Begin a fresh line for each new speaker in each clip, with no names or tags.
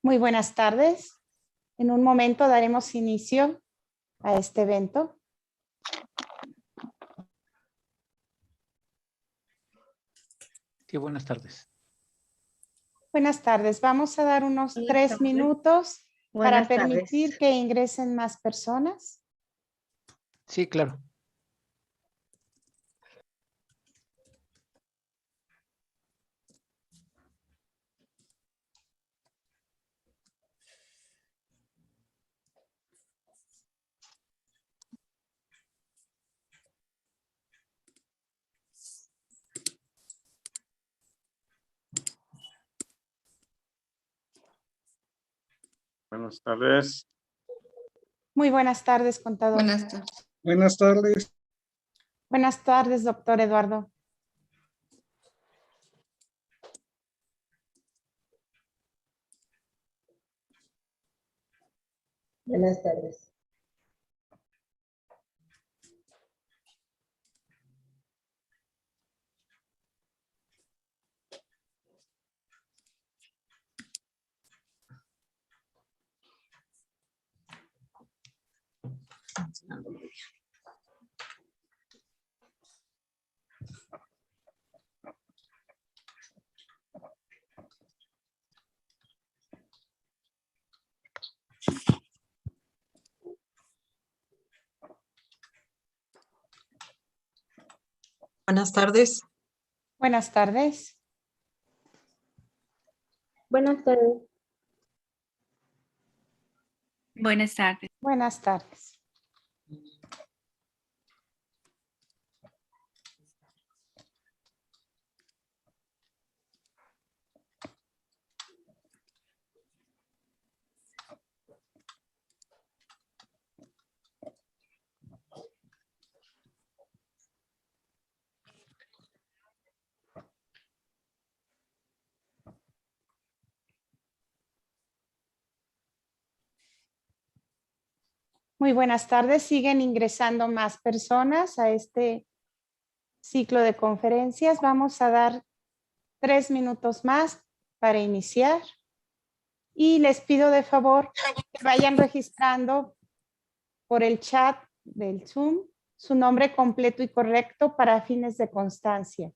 Muy buenas tardes. En un momento daremos inicio a este evento.
Sí, buenas tardes.
Buenas tardes. Vamos a dar unos 3 minutos para
Buenas
permitir
tardes.
que ingresen más personas.
Sí, claro.
Buenas tardes.
Muy buenas tardes, contador.
Buenas tardes.
Buenas tardes.
Buenas tardes, doctor Eduardo.
Buenas tardes.
Buenas tardes.
Buenas tardes.
Buenas tardes.
Buenas tardes.
Buenas tardes. Muy buenas tardes. Siguen ingresando más personas a este ciclo de conferencias. Vamos a dar 3 minutos más para iniciar. Y les pido de favor que vayan registrando por el chat del Zoom su nombre completo y correcto para fines de constancia.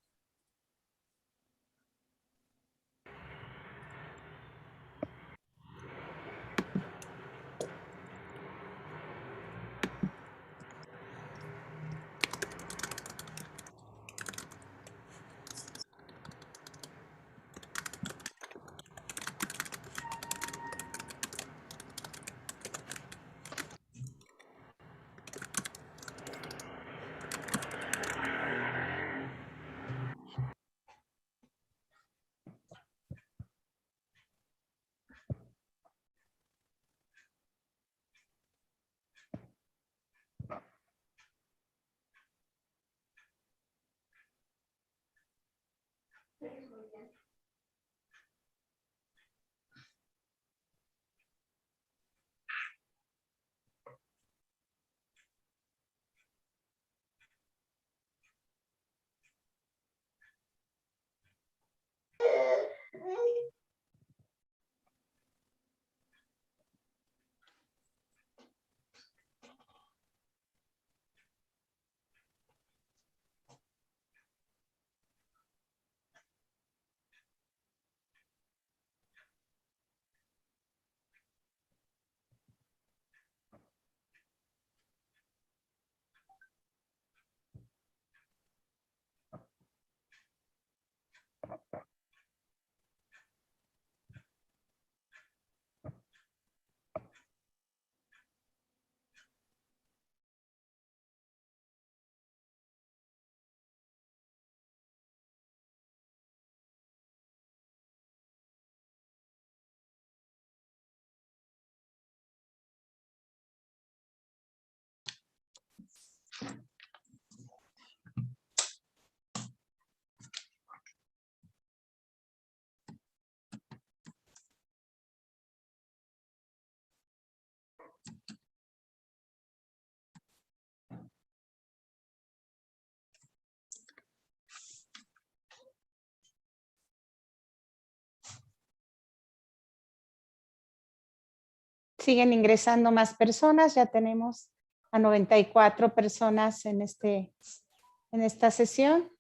siguen ingresando más personas. Ya tenemos a 94 personas en esta sesión.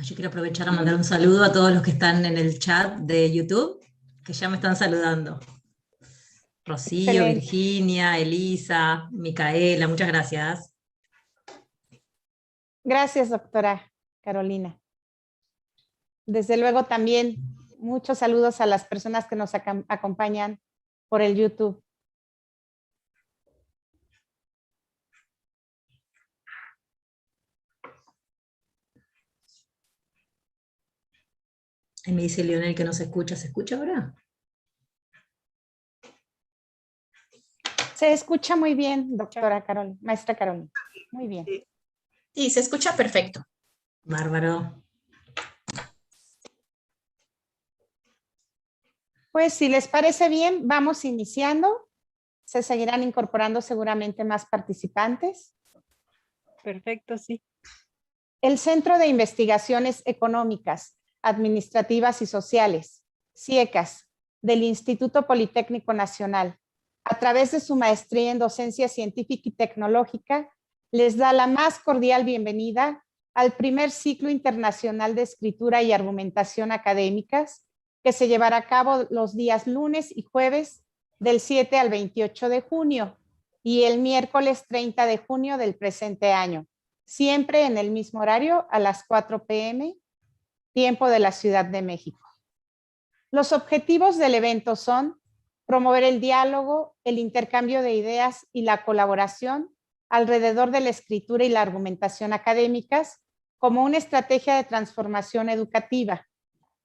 Yo quiero aprovechar a mandar un saludo a todos los que están en el chat de YouTube, que ya me están saludando. Rocío,
Excelente.
Virginia, Elisa, Micaela, muchas gracias.
Gracias, doctora Carolina. Desde luego también muchos saludos a las personas que nos acompañan por el YouTube.
Ahí me dice Leonel que no se escucha. ¿Se escucha ahora?
Se escucha muy bien, doctora Carolina, maestra Carolina. Muy bien.
Sí, se escucha perfecto.
Bárbaro.
Pues si les parece bien, vamos iniciando. Se seguirán incorporando seguramente más participantes.
Perfecto, sí.
El Centro de Investigaciones Económicas, Administrativas y Sociales, CIECAS, del Instituto Politécnico Nacional, a través de su maestría en Docencia Científica y Tecnológica, les da la más cordial bienvenida al primer ciclo internacional de escritura y argumentación académicas, que se llevará a cabo los días lunes y jueves del 7 al 28 de junio y el miércoles 30 de junio del presente año, siempre en el mismo horario a las 4 p.m., tiempo de la Ciudad de México. Los objetivos del evento son promover el diálogo, el intercambio de ideas y la colaboración alrededor de la escritura y la argumentación académicas como una estrategia de transformación educativa,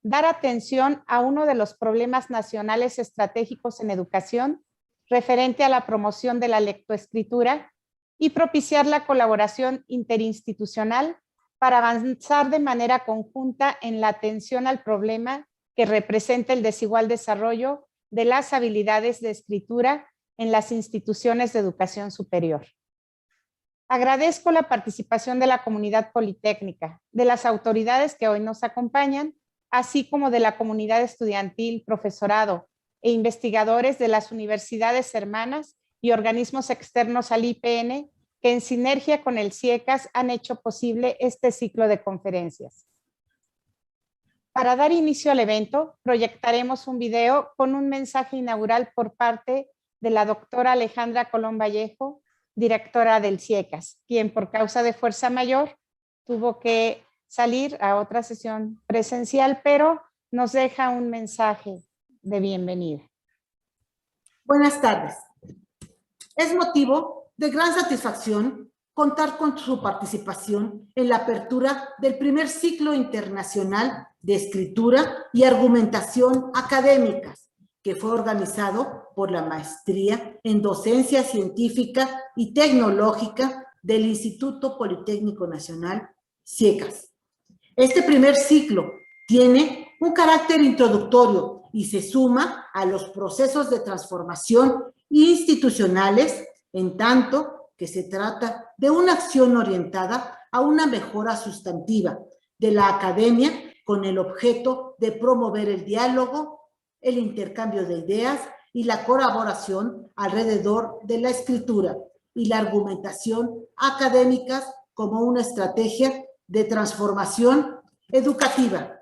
dar atención a uno de los problemas nacionales estratégicos en educación referente a la promoción de la lectoescritura y propiciar la colaboración interinstitucional para avanzar de manera conjunta en la atención al problema que representa el desigual desarrollo de las habilidades de escritura en las instituciones de educación superior. Agradezco la participación de la comunidad politécnica, de las autoridades que hoy nos acompañan, así como de la comunidad estudiantil, profesorado e investigadores de las universidades hermanas y organismos externos al IPN, que en sinergia con el CIECAS han hecho posible este ciclo de conferencias. Para dar inicio al evento, proyectaremos un video con un mensaje inaugural por parte de la doctora Alejandra Colón Vallejo, directora del CIECAS, quien por causa de fuerza mayor tuvo que salir a otra sesión presencial, pero nos deja un mensaje de bienvenida.
Buenas tardes. Es motivo de gran satisfacción contar con su participación en la apertura del primer ciclo internacional de escritura y argumentación académicas, que fue organizado por la Maestría en Docencia Científica y Tecnológica del Instituto Politécnico Nacional, CIECAS. Este primer ciclo tiene un carácter introductorio y se suma a los procesos de transformación institucionales, en tanto que se trata de una acción orientada a una mejora sustantiva de la academia con el objeto de promover el diálogo, el intercambio de ideas y la colaboración alrededor de la escritura y la argumentación académicas como una estrategia de transformación educativa.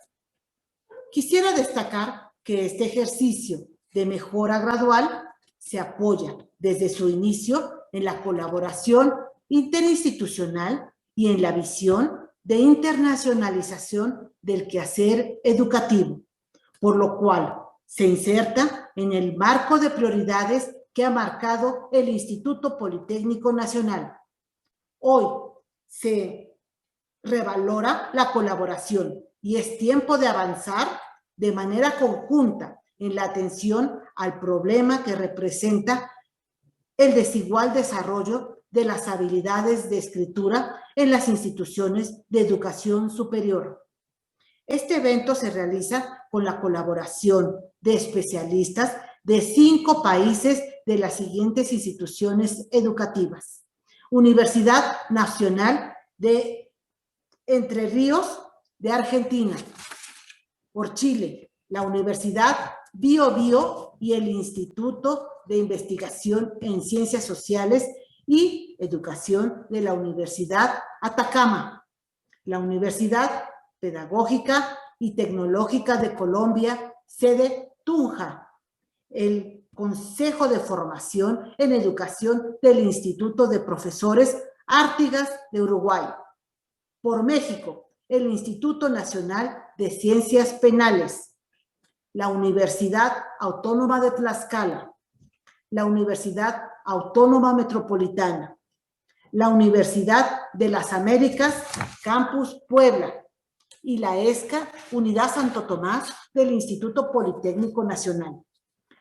Quisiera destacar que este ejercicio de mejora gradual se apoya desde su inicio en la colaboración interinstitucional y en la visión de internacionalización del quehacer educativo, por lo cual se inserta en el marco de prioridades que ha marcado el Instituto Politécnico Nacional. Hoy se revalora la colaboración y es tiempo de avanzar de manera conjunta en la atención al problema que representa el desigual desarrollo de las habilidades de escritura en las instituciones de educación superior. Este evento se realiza con la colaboración de especialistas de 5 países de las siguientes instituciones educativas: Universidad Nacional de Entre Ríos de Argentina, por Chile, la Universidad BioBio y el Instituto de Investigación en Ciencias Sociales y Educación de la Universidad Atacama, la Universidad Pedagógica y Tecnológica de Colombia, sede Tunja, el Consejo de Formación en Educación del Instituto de Profesores Artigas de Uruguay. Por México, el Instituto Nacional de Ciencias Penales, la Universidad Autónoma de Tlaxcala, la Universidad Autónoma Metropolitana, la Universidad de las Américas, Campus Puebla, y la ESCA, Unidad Santo Tomás del Instituto Politécnico Nacional.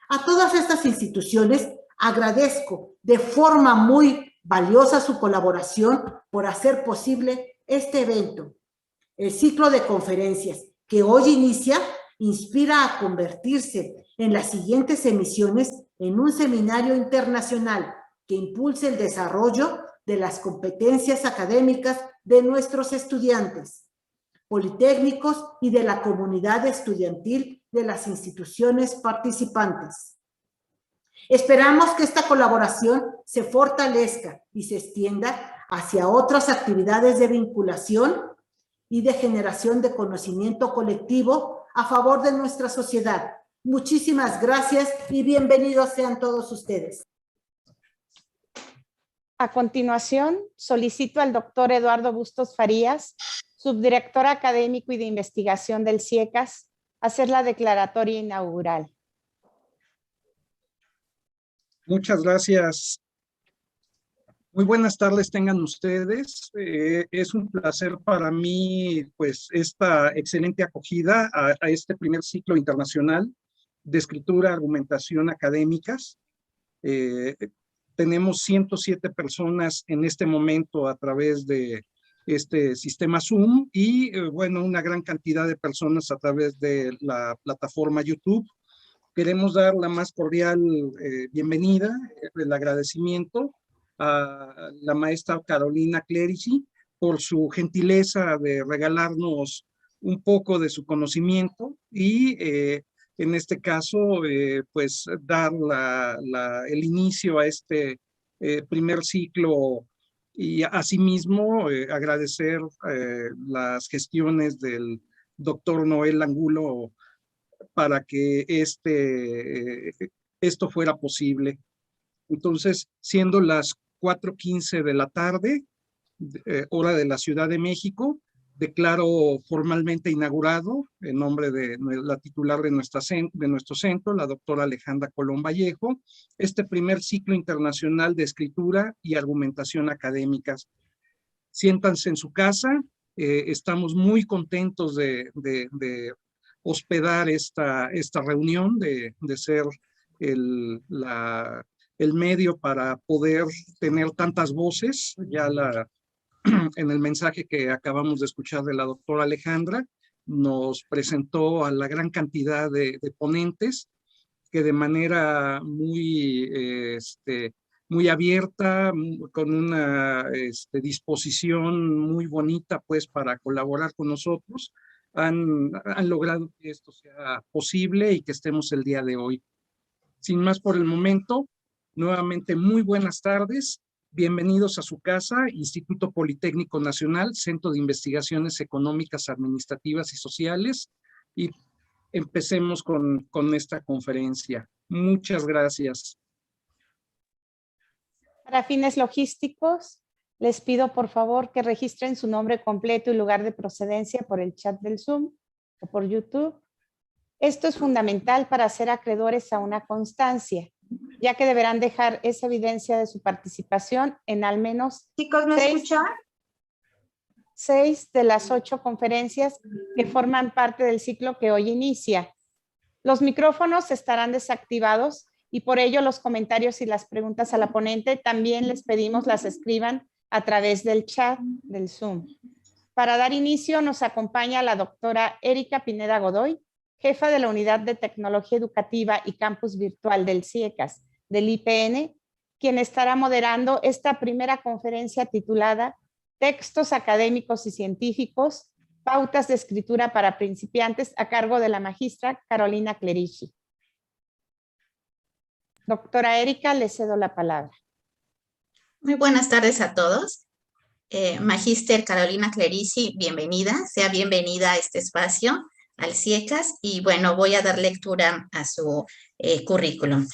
A todas estas instituciones agradezco de forma muy valiosa su colaboración por hacer posible este evento. El ciclo de conferencias que hoy inicia inspira a convertirse en las siguientes emisiones en un seminario internacional que impulse el desarrollo de las competencias académicas de nuestros estudiantes, politécnicos y de la comunidad estudiantil de las instituciones participantes. Esperamos que esta colaboración se fortalezca y se extienda hacia otras actividades de vinculación y de generación de conocimiento colectivo a favor de nuestra sociedad. Muchísimas gracias y bienvenidos sean todos ustedes.
A continuación, solicito al doctor Eduardo Bustos Farías, subdirector académico y de investigación del CIECAS, hacer la declaratoria inaugural.
Muchas gracias. Muy buenas tardes tengan ustedes. Es un placer para mí, pues, esta excelente acogida a este primer ciclo internacional de escritura, argumentación académicas. Tenemos 107 personas en este momento a través de este sistema Zoom y, bueno, una gran cantidad de personas a través de la plataforma YouTube. Queremos dar la más cordial bienvenida, el agradecimiento a la maestra Carolina Clerici por su gentileza de regalarnos un poco de su conocimiento y en este caso pues dar el inicio a este primer ciclo y asimismo agradecer las gestiones del doctor Noel Angulo para que esto fuera posible. Entonces, siendo las 4:15 de la tarde, hora de la Ciudad de México, declaro formalmente inaugurado, en nombre de la titular de nuestro centro, la doctora Alejandra Colón Vallejo, este primer ciclo internacional de escritura y argumentación académicas. Siéntanse en su casa, estamos muy contentos de hospedar esta reunión, de ser el medio para poder tener tantas voces. Ya en el mensaje que acabamos de escuchar de la doctora Alejandra, nos presentó a la gran cantidad de ponentes que de manera muy abierta, con una disposición muy bonita pues para colaborar con nosotros, han logrado que esto sea posible y que estemos el día de hoy. Sin más por el momento, nuevamente muy buenas tardes. Bienvenidos a su casa, Instituto Politécnico Nacional, Centro de Investigaciones Económicas, Administrativas y Sociales. Y empecemos con esta conferencia. Muchas gracias.
Para fines logísticos, les pido por favor que registren su nombre completo y lugar de procedencia por el chat del Zoom o por YouTube. Esto es fundamental para ser acreedores a una constancia, ya que deberán dejar esa evidencia de su participación en al menos
Chicos, ¿me escuchan?
6 de las 8 conferencias que forman parte del ciclo que hoy inicia. Los micrófonos estarán desactivados y por ello los comentarios y las preguntas a la ponente también les pedimos las escriban a través del chat del Zoom. Para dar inicio nos acompaña la doctora Erika Pineda Godoy, jefa de la Unidad de Tecnología Educativa y Campus Virtual del CIECAS, del IPN, quien estará moderando esta primera conferencia titulada Textos académicos y científicos, pautas de escritura para principiantes, a cargo de la magistra Carolina Clerici. Doctora Erika, le cedo la palabra.
Muy buenas tardes a todos. Magíster Carolina Clerici, bienvenida, sea bienvenida a este espacio, al CIECAS, y bueno, voy a dar lectura a su currículum.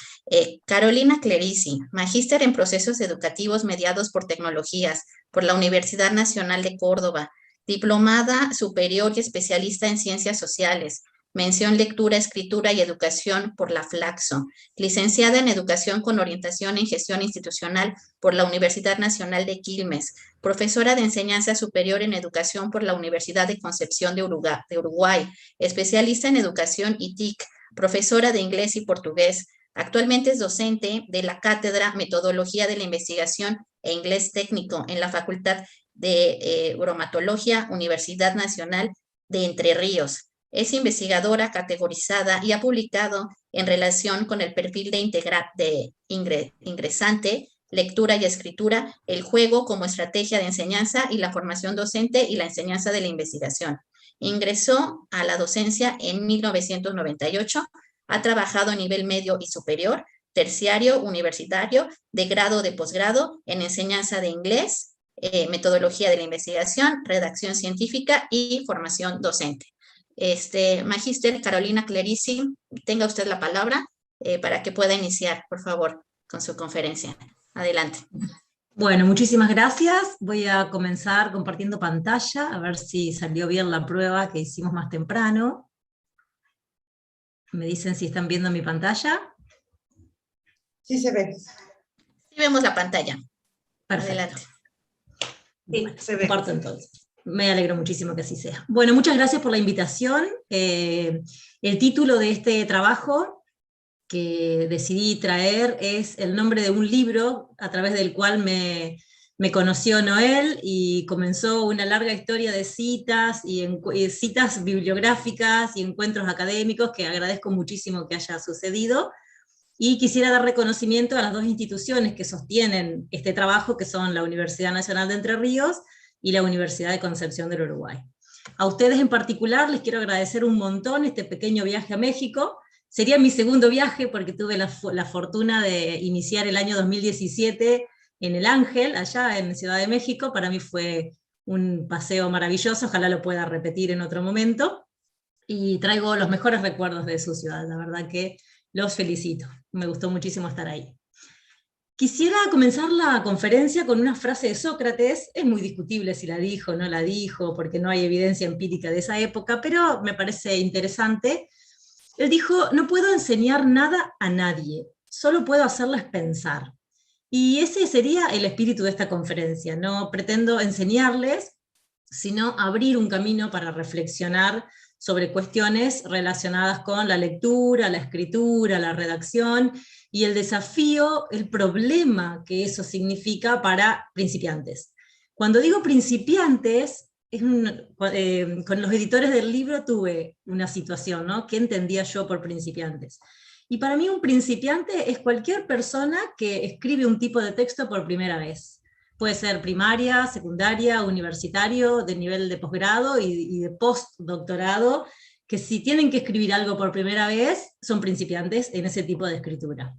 Carolina Clerici, magíster en procesos educativos mediados por tecnologías por la Universidad Nacional de Córdoba, diplomada superior y especialista en ciencias sociales, mención lectura, escritura y educación por la Flaxo, licenciada en educación con orientación en gestión institucional por la Universidad Nacional de Quilmes, profesora de enseñanza superior en educación por la Universidad de Concepción de Uruguay, especialista en educación y TIC, profesora de inglés y portugués. Actualmente es docente de la Cátedra Metodología de la Investigación e Inglés Técnico en la Facultad de Bromatología, Universidad Nacional de Entre Ríos. Es investigadora categorizada y ha publicado en relación con el perfil de ingresante, lectura y escritura, el juego como estrategia de enseñanza y la formación docente y la enseñanza de la investigación. Ingresó a la docencia en 1998, ha trabajado a nivel medio y superior, terciario, universitario, de grado o de posgrado en enseñanza de inglés, metodología de la investigación, redacción científica y formación docente. Magíster Carolina Clerici, tenga usted la palabra para que pueda iniciar, por favor, con su conferencia. Adelante.
Bueno, muchísimas gracias. Voy a comenzar compartiendo pantalla, a ver si salió bien la prueba que hicimos más temprano. ¿Me dicen si están viendo mi pantalla?
Sí se ve.
Sí vemos la pantalla.
Perfecto.
Adelante.
Sí,
Bueno,
se ve.
comparto entonces. Me alegro muchísimo que así sea. Bueno, muchas gracias por la invitación. El título de este trabajo que decidí traer es el nombre de un libro a través del cual me conoció Noel y comenzó una larga historia de citas y citas bibliográficas y encuentros académicos que agradezco muchísimo que haya sucedido. Y quisiera dar reconocimiento a las dos instituciones que sostienen este trabajo, que son la Universidad Nacional de Entre Ríos y la Universidad de Concepción del Uruguay. A ustedes en particular les quiero agradecer un montón este pequeño viaje a México. Sería mi segundo viaje porque tuve la fortuna de iniciar el año 2017 en El Ángel, allá en Ciudad de México. Para mí fue un paseo maravilloso, ojalá lo pueda repetir en otro momento. Y traigo los mejores recuerdos de su ciudad, la verdad que los felicito. Me gustó muchísimo estar ahí. Quisiera comenzar la conferencia con una frase de Sócrates. Es muy discutible si la dijo o no la dijo, porque no hay evidencia empírica de esa época, pero me parece interesante. Él dijo: no puedo enseñar nada a nadie, solo puedo hacerles pensar. Y ese sería el espíritu de esta conferencia. No pretendo enseñarles, sino abrir un camino para reflexionar sobre cuestiones relacionadas con la lectura, la escritura, la redacción, y el desafío, el problema que eso significa para principiantes. Cuando digo principiantes, con los editores del libro tuve una situación, ¿no? ¿Qué entendía yo por principiantes? Y para mí un principiante es cualquier persona que escribe un tipo de texto por primera vez. Puede ser primaria, secundaria, universitario, de nivel de posgrado y de postdoctorado, que si tienen que escribir algo por primera vez, son principiantes en ese tipo de escritura.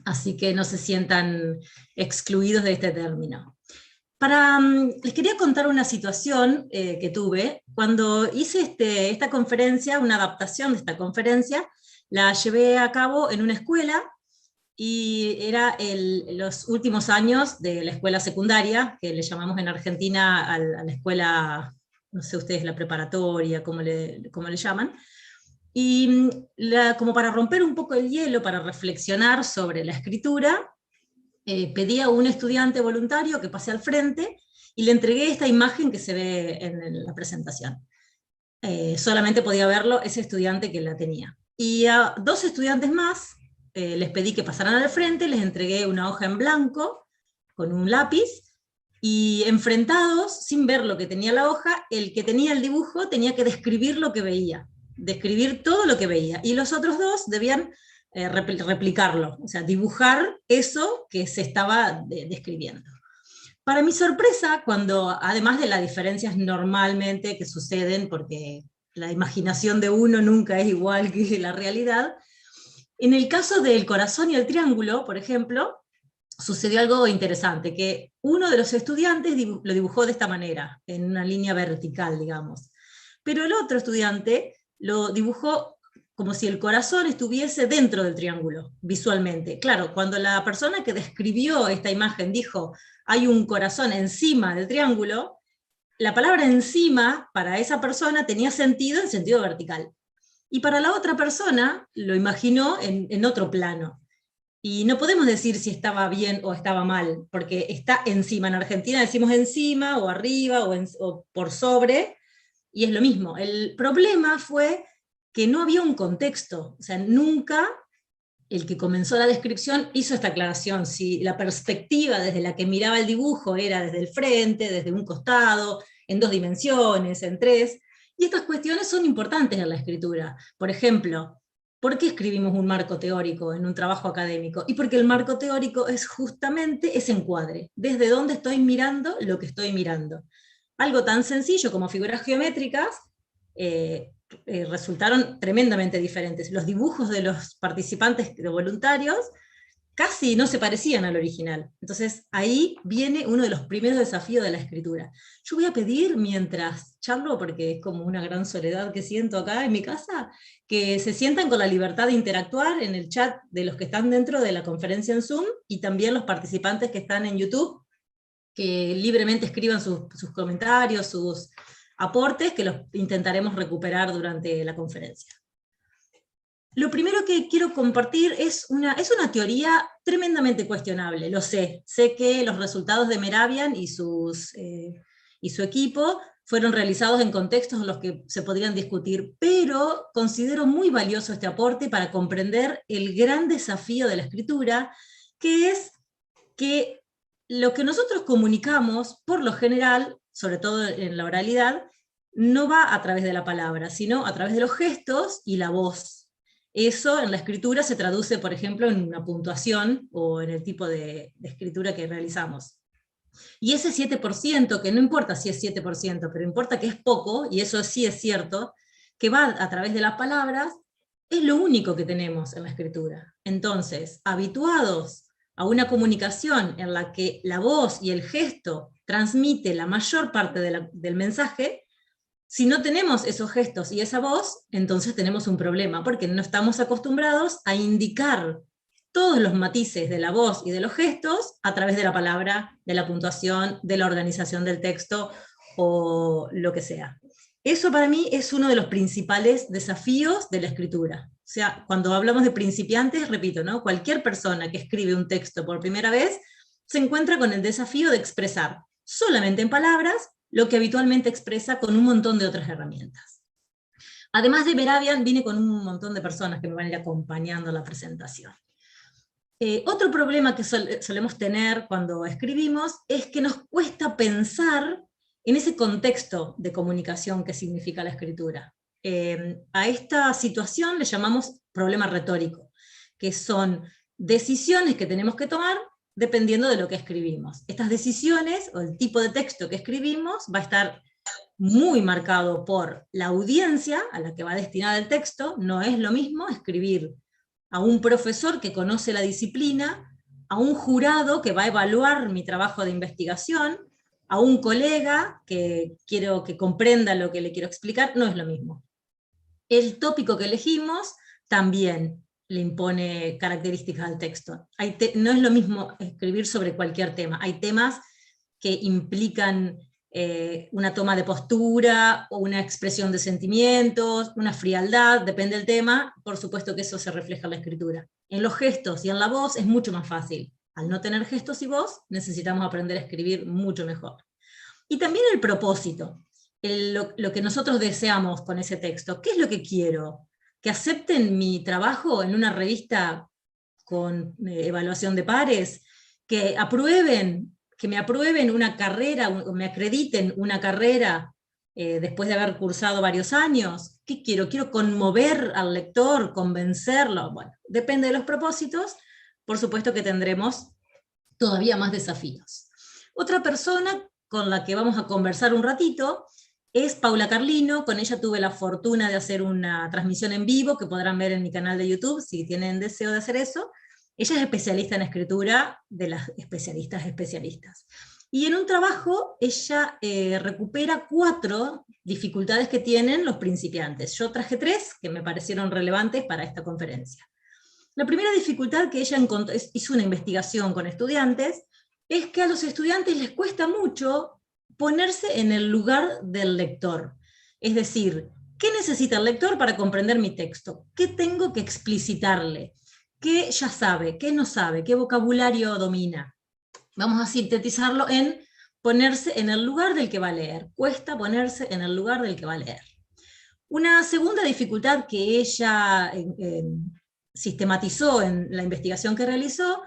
Así que no se sientan excluidos de este término. Les quería contar una situación que tuve. Cuando hice esta conferencia, una adaptación de esta conferencia, la llevé a cabo en una escuela, y era los últimos años de la escuela secundaria, que le llamamos en Argentina a la escuela, no sé ustedes, la preparatoria, cómo le llaman. Y como para romper un poco el hielo, para reflexionar sobre la escritura, pedí a un estudiante voluntario que pase al frente, y le entregué esta imagen que se ve en la presentación. Solamente podía verlo ese estudiante que la tenía. Y a dos estudiantes más, les pedí que pasaran al frente, les entregué una hoja en blanco con un lápiz, y enfrentados, sin ver lo que tenía la hoja, el que tenía el dibujo tenía que describir lo que veía, describir todo lo que veía, y los otros dos debían replicarlo, o sea, dibujar eso que se estaba describiendo. Para mi sorpresa, cuando, además de las diferencias normalmente que suceden, porque la imaginación de uno nunca es igual que la realidad, En el caso del corazón y el triángulo, por ejemplo, sucedió algo interesante, que uno de los estudiantes lo dibujó de esta manera, en una línea vertical, digamos. Pero el otro estudiante lo dibujó como si el corazón estuviese dentro del triángulo, visualmente. Claro, cuando la persona que describió esta imagen dijo, hay un corazón encima del triángulo, la palabra encima, para esa persona, tenía sentido en sentido vertical. Y para la otra persona, lo imaginó en otro plano. Y no podemos decir si estaba bien o estaba mal, porque está encima. En Argentina decimos encima, o arriba, o por sobre, y es lo mismo. El problema fue que no había un contexto, o sea, nunca el que comenzó la descripción hizo esta aclaración, si la perspectiva desde la que miraba el dibujo era desde el frente, desde un costado, en 2 dimensiones, en 3, y estas cuestiones son importantes en la escritura. Por ejemplo, ¿por qué escribimos un marco teórico en un trabajo académico? Y porque el marco teórico es justamente ese encuadre, desde dónde estoy mirando lo que estoy mirando. Algo tan sencillo como figuras geométricas, resultaron tremendamente diferentes. Los dibujos de los participantes de voluntarios casi no se parecían al original. Entonces ahí viene uno de los primeros desafíos de la escritura. Yo voy a pedir, mientras charlo, porque es como una gran soledad que siento acá en mi casa, que se sientan con la libertad de interactuar en el chat de los que están dentro de la conferencia en Zoom, y también los participantes que están en YouTube, que libremente escriban sus comentarios, sus aportes, que los intentaremos recuperar durante la conferencia. Lo primero que quiero compartir es una teoría tremendamente cuestionable, lo sé. Sé que los resultados de Mehrabian y su equipo fueron realizados en contextos en los que se podrían discutir, pero considero muy valioso este aporte para comprender el gran desafío de la escritura, que es que lo que nosotros comunicamos, por lo general, sobre todo en la oralidad, no va a través de la palabra, sino a través de los gestos y la voz. Eso en la escritura se traduce, por ejemplo, en una puntuación o en el tipo de escritura que realizamos. Y ese 7%, que no importa si es 7%, pero importa que es poco, y eso sí es cierto, que va a través de las palabras, es lo único que tenemos en la escritura. Entonces, habituados a una comunicación en la que la voz y el gesto transmite la mayor parte del mensaje, si no tenemos esos gestos y esa voz, entonces tenemos un problema, porque no estamos acostumbrados a indicar todos los matices de la voz y de los gestos a través de la palabra, de la puntuación, de la organización del texto, o lo que sea. Eso para mí es uno de los principales desafíos de la escritura. O sea, cuando hablamos de principiantes, repito, ¿no? Cualquier persona que escribe un texto por primera vez se encuentra con el desafío de expresar solamente en palabras lo que habitualmente expresa con un montón de otras herramientas. Además de Mehrabian, vine con un montón de personas que me van a ir acompañando a la presentación. Otro problema que solemos tener cuando escribimos es que nos cuesta pensar en ese contexto de comunicación que significa la escritura. A esta situación le llamamos problema retórico, que son decisiones que tenemos que tomar dependiendo de lo que escribimos. Estas decisiones, o el tipo de texto que escribimos, va a estar muy marcado por la audiencia a la que va destinada el texto. No es lo mismo escribir a un profesor que conoce la disciplina, a un jurado que va a evaluar mi trabajo de investigación, a un colega que quiero que comprenda lo que le quiero explicar, no es lo mismo. El tópico que elegimos también le impone características al texto. No es lo mismo escribir sobre cualquier tema. Hay temas que implican una toma de postura, o una expresión de sentimientos, una frialdad, depende del tema, por supuesto que eso se refleja en la escritura. En los gestos y en la voz es mucho más fácil. Al no tener gestos y voz, necesitamos aprender a escribir mucho mejor. Y también el propósito, lo que nosotros deseamos con ese texto. ¿Qué es lo que quiero? ¿Que acepten mi trabajo en una revista con evaluación de pares? ¿Que me aprueben una carrera, o me acrediten una carrera después de haber cursado varios años? ¿Qué quiero? ¿Quiero conmover al lector, convencerlo? Bueno, depende de los propósitos, por supuesto que tendremos todavía más desafíos. Otra persona con la que vamos a conversar un ratito es Paula Carlino. Con ella tuve la fortuna de hacer una transmisión en vivo que podrán ver en mi canal de YouTube si tienen deseo de hacer eso. Ella es especialista en escritura, de las especialistas. Y en un trabajo ella recupera 4 dificultades que tienen los principiantes. Yo traje 3 que me parecieron relevantes para esta conferencia. La primera dificultad que ella encontró, hizo una investigación con estudiantes, es que a los estudiantes les cuesta mucho ponerse en el lugar del lector. Es decir, ¿qué necesita el lector para comprender mi texto? ¿Qué tengo que explicitarle? ¿Qué ya sabe? ¿Qué no sabe? ¿Qué vocabulario domina? Vamos a sintetizarlo en ponerse en el lugar del que va a leer. Cuesta ponerse en el lugar del que va a leer. Una segunda dificultad que ella sistematizó en la investigación que realizó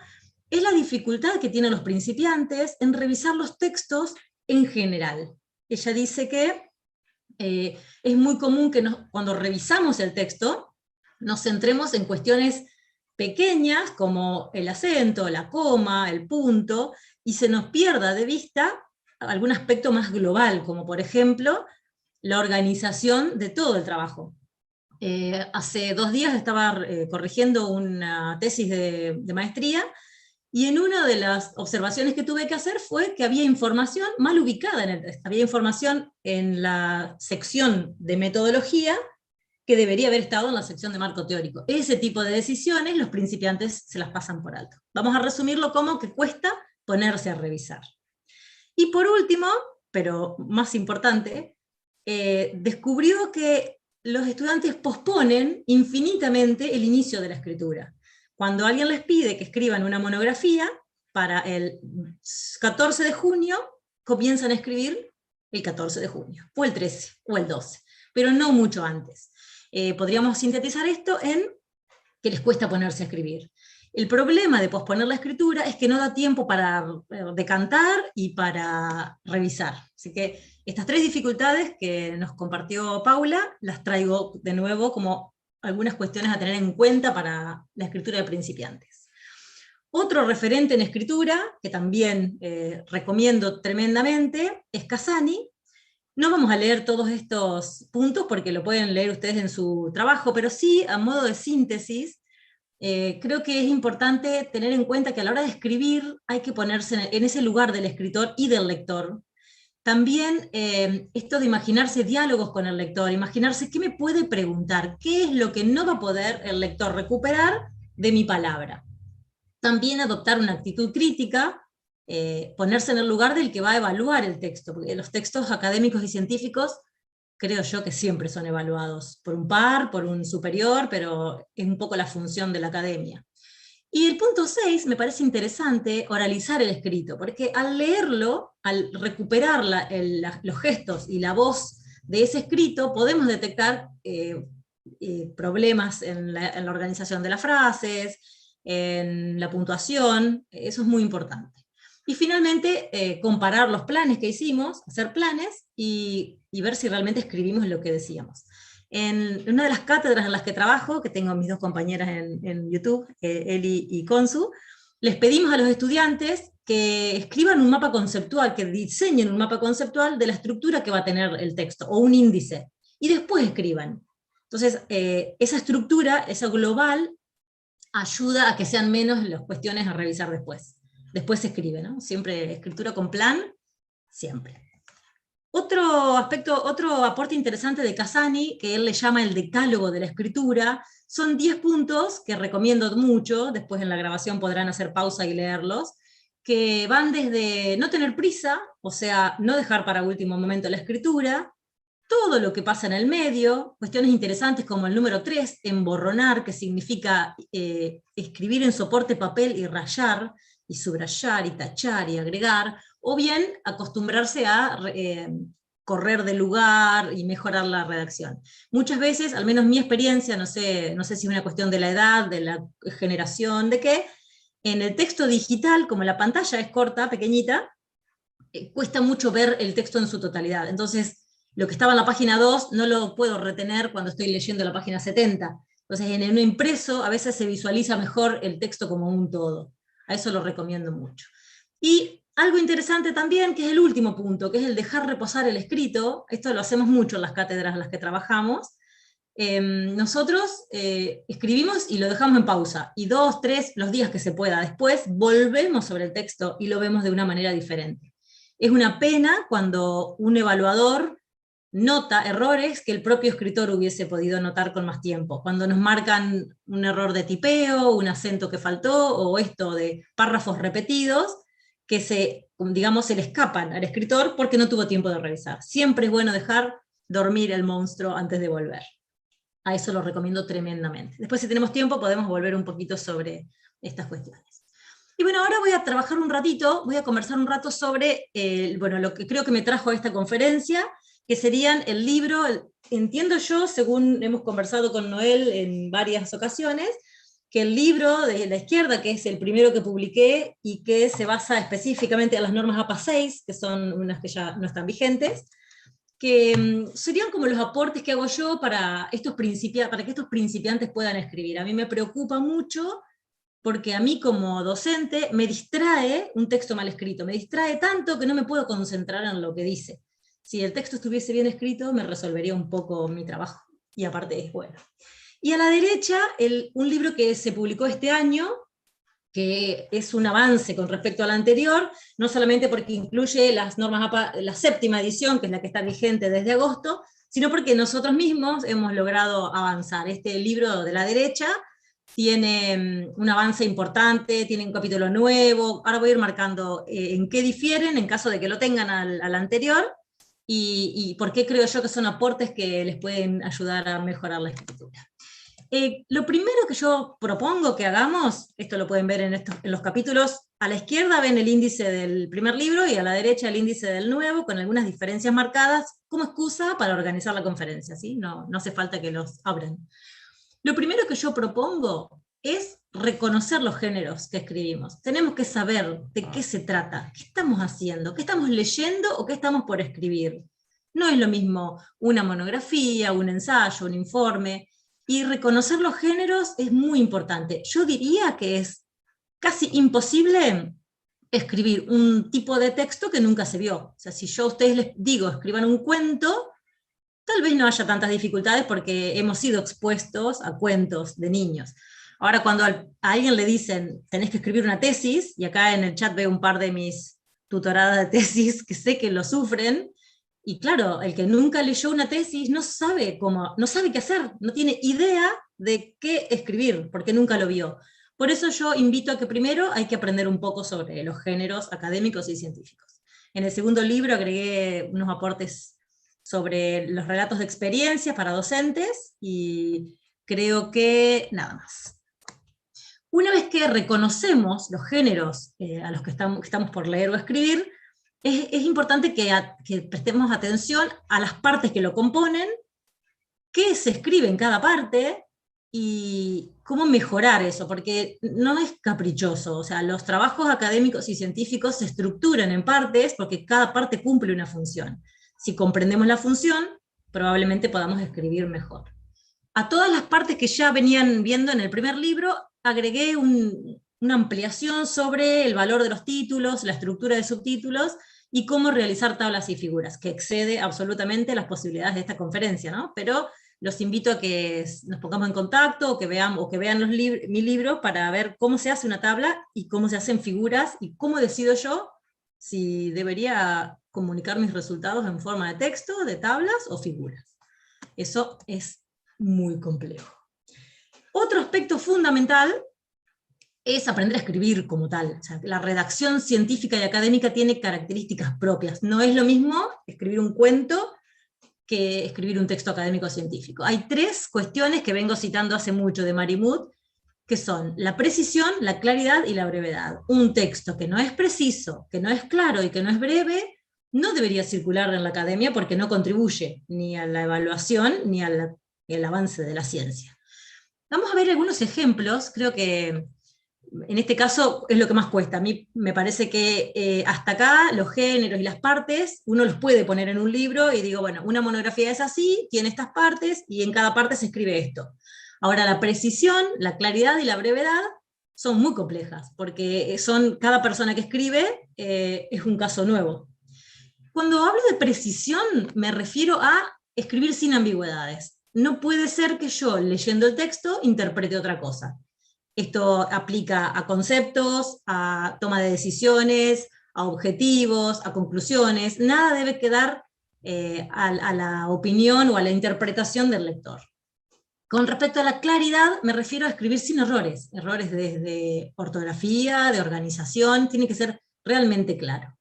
es la dificultad que tienen los principiantes en revisar los textos en general. Ella dice que es muy común que cuando revisamos el texto nos centremos en cuestiones pequeñas como el acento, la coma, el punto, y se nos pierda de vista algún aspecto más global, como por ejemplo la organización de todo el trabajo. Hace 2 días estaba corrigiendo una tesis de maestría, y en una de las observaciones que tuve que hacer fue que había información mal ubicada en el texto. Había información en la sección de metodología que debería haber estado en la sección de marco teórico. Ese tipo de decisiones los principiantes se las pasan por alto. Vamos a resumirlo como que cuesta ponerse a revisar. Y por último, pero más importante, descubrió que los estudiantes posponen infinitamente el inicio de la escritura. Cuando alguien les pide que escriban una monografía, para el 14 de junio comienzan a escribir el 14 de junio, o el 13, o el 12, pero no mucho antes. Podríamos sintetizar esto en que les cuesta ponerse a escribir. El problema de posponer la escritura es que no da tiempo para decantar y para revisar. Así que estas 3 dificultades que nos compartió Paula, las traigo de nuevo como algunas cuestiones a tener en cuenta para la escritura de principiantes. Otro referente en escritura, que también recomiendo tremendamente, es Casani. No vamos a leer todos estos puntos porque lo pueden leer ustedes en su trabajo, pero sí, a modo de síntesis, creo que es importante tener en cuenta que a la hora de escribir hay que ponerse en ese lugar del escritor y del lector. También esto de imaginarse diálogos con el lector, imaginarse qué me puede preguntar, qué es lo que no va a poder el lector recuperar de mi palabra. También adoptar una actitud crítica, ponerse en el lugar del que va a evaluar el texto, porque los textos académicos y científicos creo yo que siempre son evaluados por un par, por un superior, pero es un poco la función de la academia. Y el punto 6 me parece interesante oralizar el escrito, porque al leerlo, al recuperar los gestos y la voz de ese escrito, podemos detectar problemas en la organización de las frases, en la puntuación, eso es muy importante. Y finalmente, comparar los planes que hicimos, hacer planes, y ver si realmente escribimos lo que decíamos. En una de las cátedras en las que trabajo, que tengo a mis 2 compañeras en YouTube, Eli y Consu, les pedimos a los estudiantes que escriban un mapa conceptual, que diseñen un mapa conceptual de la estructura que va a tener el texto, o un índice, y después escriban. Entonces, esa estructura, esa global, ayuda a que sean menos las cuestiones a revisar después. Después se escribe, ¿no? Siempre escritura con plan, siempre. Otro aspecto, otro aporte interesante de Casani, que él le llama el decálogo de la escritura, son 10 puntos que recomiendo mucho, después en la grabación podrán hacer pausa y leerlos, que van desde no tener prisa, o sea, no dejar para último momento la escritura, todo lo que pasa en el medio, cuestiones interesantes como el número 3, emborronar, que significa escribir en soporte papel y rayar, y subrayar, y tachar, y agregar, o bien acostumbrarse a correr de lugar y mejorar la redacción. Muchas veces, al menos mi experiencia, no sé si es una cuestión de la edad, de la generación, de qué, en el texto digital, como la pantalla es corta, pequeñita, cuesta mucho ver el texto en su totalidad. Entonces, lo que estaba en la página 2 no lo puedo retener cuando estoy leyendo la página 70. Entonces, en el impreso a veces se visualiza mejor el texto como un todo. A eso lo recomiendo mucho. Y Algo interesante también, que es el último punto, que es el dejar reposar el escrito. Esto lo hacemos mucho en las cátedras en las que trabajamos. Nosotros escribimos y lo dejamos en pausa, y 2, 3, los días que se pueda después, volvemos sobre el texto y lo vemos de una manera diferente. Es una pena cuando un evaluador nota errores que el propio escritor hubiese podido notar con más tiempo. Cuando nos marcan un error de tipeo, un acento que faltó, o esto de párrafos repetidos, que se le escapan al escritor porque no tuvo tiempo de revisar. Siempre es bueno dejar dormir el monstruo antes de volver. A eso lo recomiendo tremendamente. Después, si tenemos tiempo, podemos volver un poquito sobre estas cuestiones. Y bueno, ahora voy a trabajar un ratito, voy a conversar un rato sobre lo que creo que me trajo a esta conferencia, que serían el libro, entiendo yo, según hemos conversado con Noel en varias ocasiones, que el libro de la izquierda, que es el primero que publiqué, y que se basa específicamente en las normas APA 6, que son unas que ya no están vigentes, que serían como los aportes que hago yo para que estos principiantes puedan escribir. A mí me preocupa mucho, porque a mí como docente me distrae un texto mal escrito, me distrae tanto que no me puedo concentrar en lo que dice. Si el texto estuviese bien escrito, me resolvería un poco mi trabajo, y aparte es bueno. Y a la derecha, un libro que se publicó este año, que es un avance con respecto al anterior, no solamente porque incluye las normas APA, la 7ª edición, que es la que está vigente desde agosto, sino porque nosotros mismos hemos logrado avanzar. Este libro de la derecha tiene un avance importante, tiene un capítulo nuevo, ahora voy a ir marcando en qué difieren, en caso de que lo tengan al anterior, y por qué creo yo que son aportes que les pueden ayudar a mejorar la escritura. Lo primero que yo propongo que hagamos, esto lo pueden ver en los capítulos, a la izquierda ven el índice del primer libro y a la derecha el índice del nuevo, con algunas diferencias marcadas como excusa para organizar la conferencia, ¿sí? No hace falta que los abran. Lo primero que yo propongo es reconocer los géneros que escribimos. Tenemos que saber de qué se trata, qué estamos haciendo, qué estamos leyendo o qué estamos por escribir. No es lo mismo una monografía, un ensayo, un informe, y reconocer los géneros es muy importante. Yo diría que es casi imposible escribir un tipo de texto que nunca se vio. O sea, si yo a ustedes les digo, escriban un cuento, tal vez no haya tantas dificultades porque hemos sido expuestos a cuentos de niños. Ahora, cuando a alguien le dicen, tenés que escribir una tesis, y acá en el chat veo un par de mis tutoradas de tesis que sé que lo sufren, y claro, el que nunca leyó una tesis no sabe qué hacer, no tiene idea de qué escribir, porque nunca lo vio. Por eso yo invito a que primero hay que aprender un poco sobre los géneros académicos y científicos. En el segundo libro agregué unos aportes sobre los relatos de experiencia para docentes, y creo que nada más. Una vez que reconocemos los géneros a los que estamos por leer o escribir, es importante que prestemos atención a las partes que lo componen, qué se escribe en cada parte, y cómo mejorar eso, porque no es caprichoso. O sea, los trabajos académicos y científicos se estructuran en partes porque cada parte cumple una función. Si comprendemos la función, probablemente podamos escribir mejor. A todas las partes que ya venían viendo en el primer libro, agregué una ampliación sobre el valor de los títulos, la estructura de subtítulos, y cómo realizar tablas y figuras, que excede absolutamente las posibilidades de esta conferencia, ¿no? Pero los invito a que nos pongamos en contacto, o que vean mi libro para ver cómo se hace una tabla, y cómo se hacen figuras, y cómo decido yo si debería comunicar mis resultados en forma de texto, de tablas o figuras. Eso es muy complejo. Otro aspecto fundamental es aprender a escribir como tal. O sea, la redacción científica y académica tiene características propias. No es lo mismo escribir un cuento que escribir un texto académico científico. Hay 3 cuestiones que vengo citando hace mucho de Marimut, que son la precisión, la claridad y la brevedad. Un texto que no es preciso, que no es claro y que no es breve, no debería circular en la academia porque no contribuye ni a la evaluación ni al avance de la ciencia. Vamos a ver algunos ejemplos. Creo que en este caso es lo que más cuesta. A mí me parece que hasta acá los géneros y las partes uno los puede poner en un libro y digo, bueno, una monografía es así, tiene estas partes y en cada parte se escribe esto. Ahora, la precisión, la claridad y la brevedad son muy complejas, porque cada persona que escribe es un caso nuevo. Cuando hablo de precisión, me refiero a escribir sin ambigüedades. No puede ser que yo, leyendo el texto, interprete otra cosa. Esto aplica a conceptos, a toma de decisiones, a objetivos, a conclusiones. Nada debe quedar a la opinión o a la interpretación del lector. Con respecto a la claridad, me refiero a escribir sin errores. Errores desde ortografía, de organización, tiene que ser realmente claro.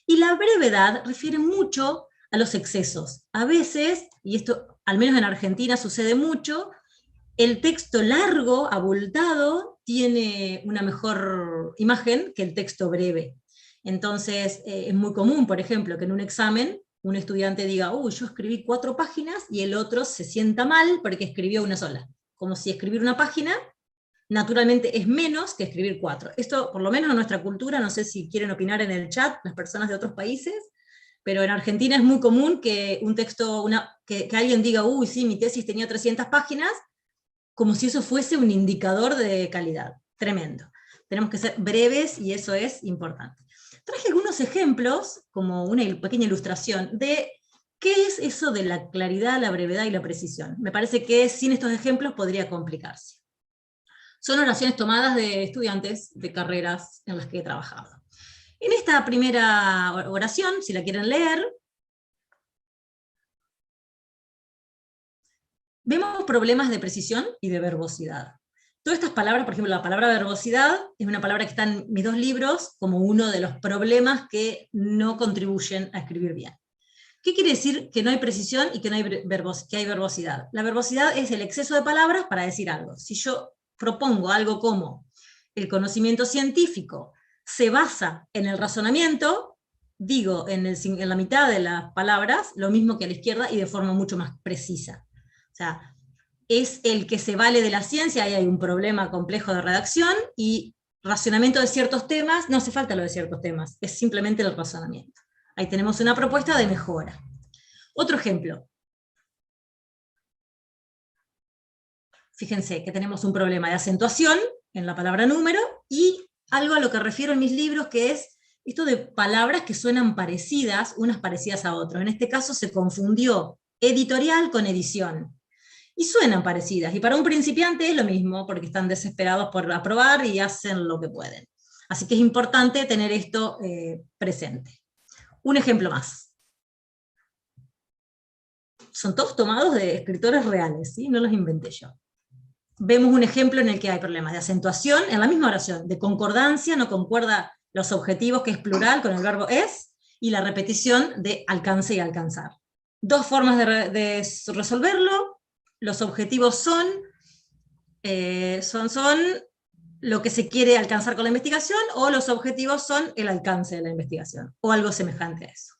Y la brevedad refiere mucho a los excesos. A veces, y esto al menos en Argentina sucede mucho, el texto largo, abultado, tiene una mejor imagen que el texto breve. Entonces, es muy común, por ejemplo, que en un examen un estudiante diga, uy, yo escribí 4 páginas, y el otro se sienta mal porque escribió una sola. Como si escribir una página, naturalmente, es menos que escribir 4. Esto, por lo menos en nuestra cultura, no sé si quieren opinar en el chat las personas de otros países, pero en Argentina es muy común que un texto, que alguien diga, uy, sí, mi tesis tenía 300 páginas, como si eso fuese un indicador de calidad. Tremendo. Tenemos que ser breves y eso es importante. Traje algunos ejemplos, como una pequeña ilustración, de qué es eso de la claridad, la brevedad y la precisión. Me parece que sin estos ejemplos podría complicarse. Son oraciones tomadas de estudiantes de carreras en las que he trabajado. En esta primera oración, si la quieren leer, vemos problemas de precisión y de verbosidad. Todas estas palabras, por ejemplo, la palabra verbosidad es una palabra que está en mis 2 libros como uno de los problemas que no contribuyen a escribir bien. ¿Qué quiere decir que no hay precisión y que hay verbosidad? La verbosidad es el exceso de palabras para decir algo. Si yo propongo algo como el conocimiento científico se basa en el razonamiento, digo en la mitad de las palabras lo mismo que a la izquierda y de forma mucho más precisa. O sea, es el que se vale de la ciencia, ahí hay un problema complejo de redacción, y racionamiento de ciertos temas, no hace falta lo de ciertos temas, es simplemente el razonamiento. Ahí tenemos una propuesta de mejora. Otro ejemplo. Fíjense que tenemos un problema de acentuación en la palabra número, y algo a lo que refiero en mis libros, que es esto de palabras que suenan parecidas, unas parecidas a otras. En este caso se confundió editorial con edición. Y suenan parecidas, y para un principiante es lo mismo, porque están desesperados por aprobar y hacen lo que pueden. Así que es importante tener esto presente. Un ejemplo más. Son todos tomados de escritores reales, ¿sí? No los inventé yo. Vemos un ejemplo en el que hay problemas de acentuación, en la misma oración, de concordancia, no concuerda los objetivos, que es plural, con el verbo es, y la repetición de alcance y alcanzar. 2 formas de resolverlo. Los objetivos son lo que se quiere alcanzar con la investigación, o los objetivos son el alcance de la investigación, o algo semejante a eso.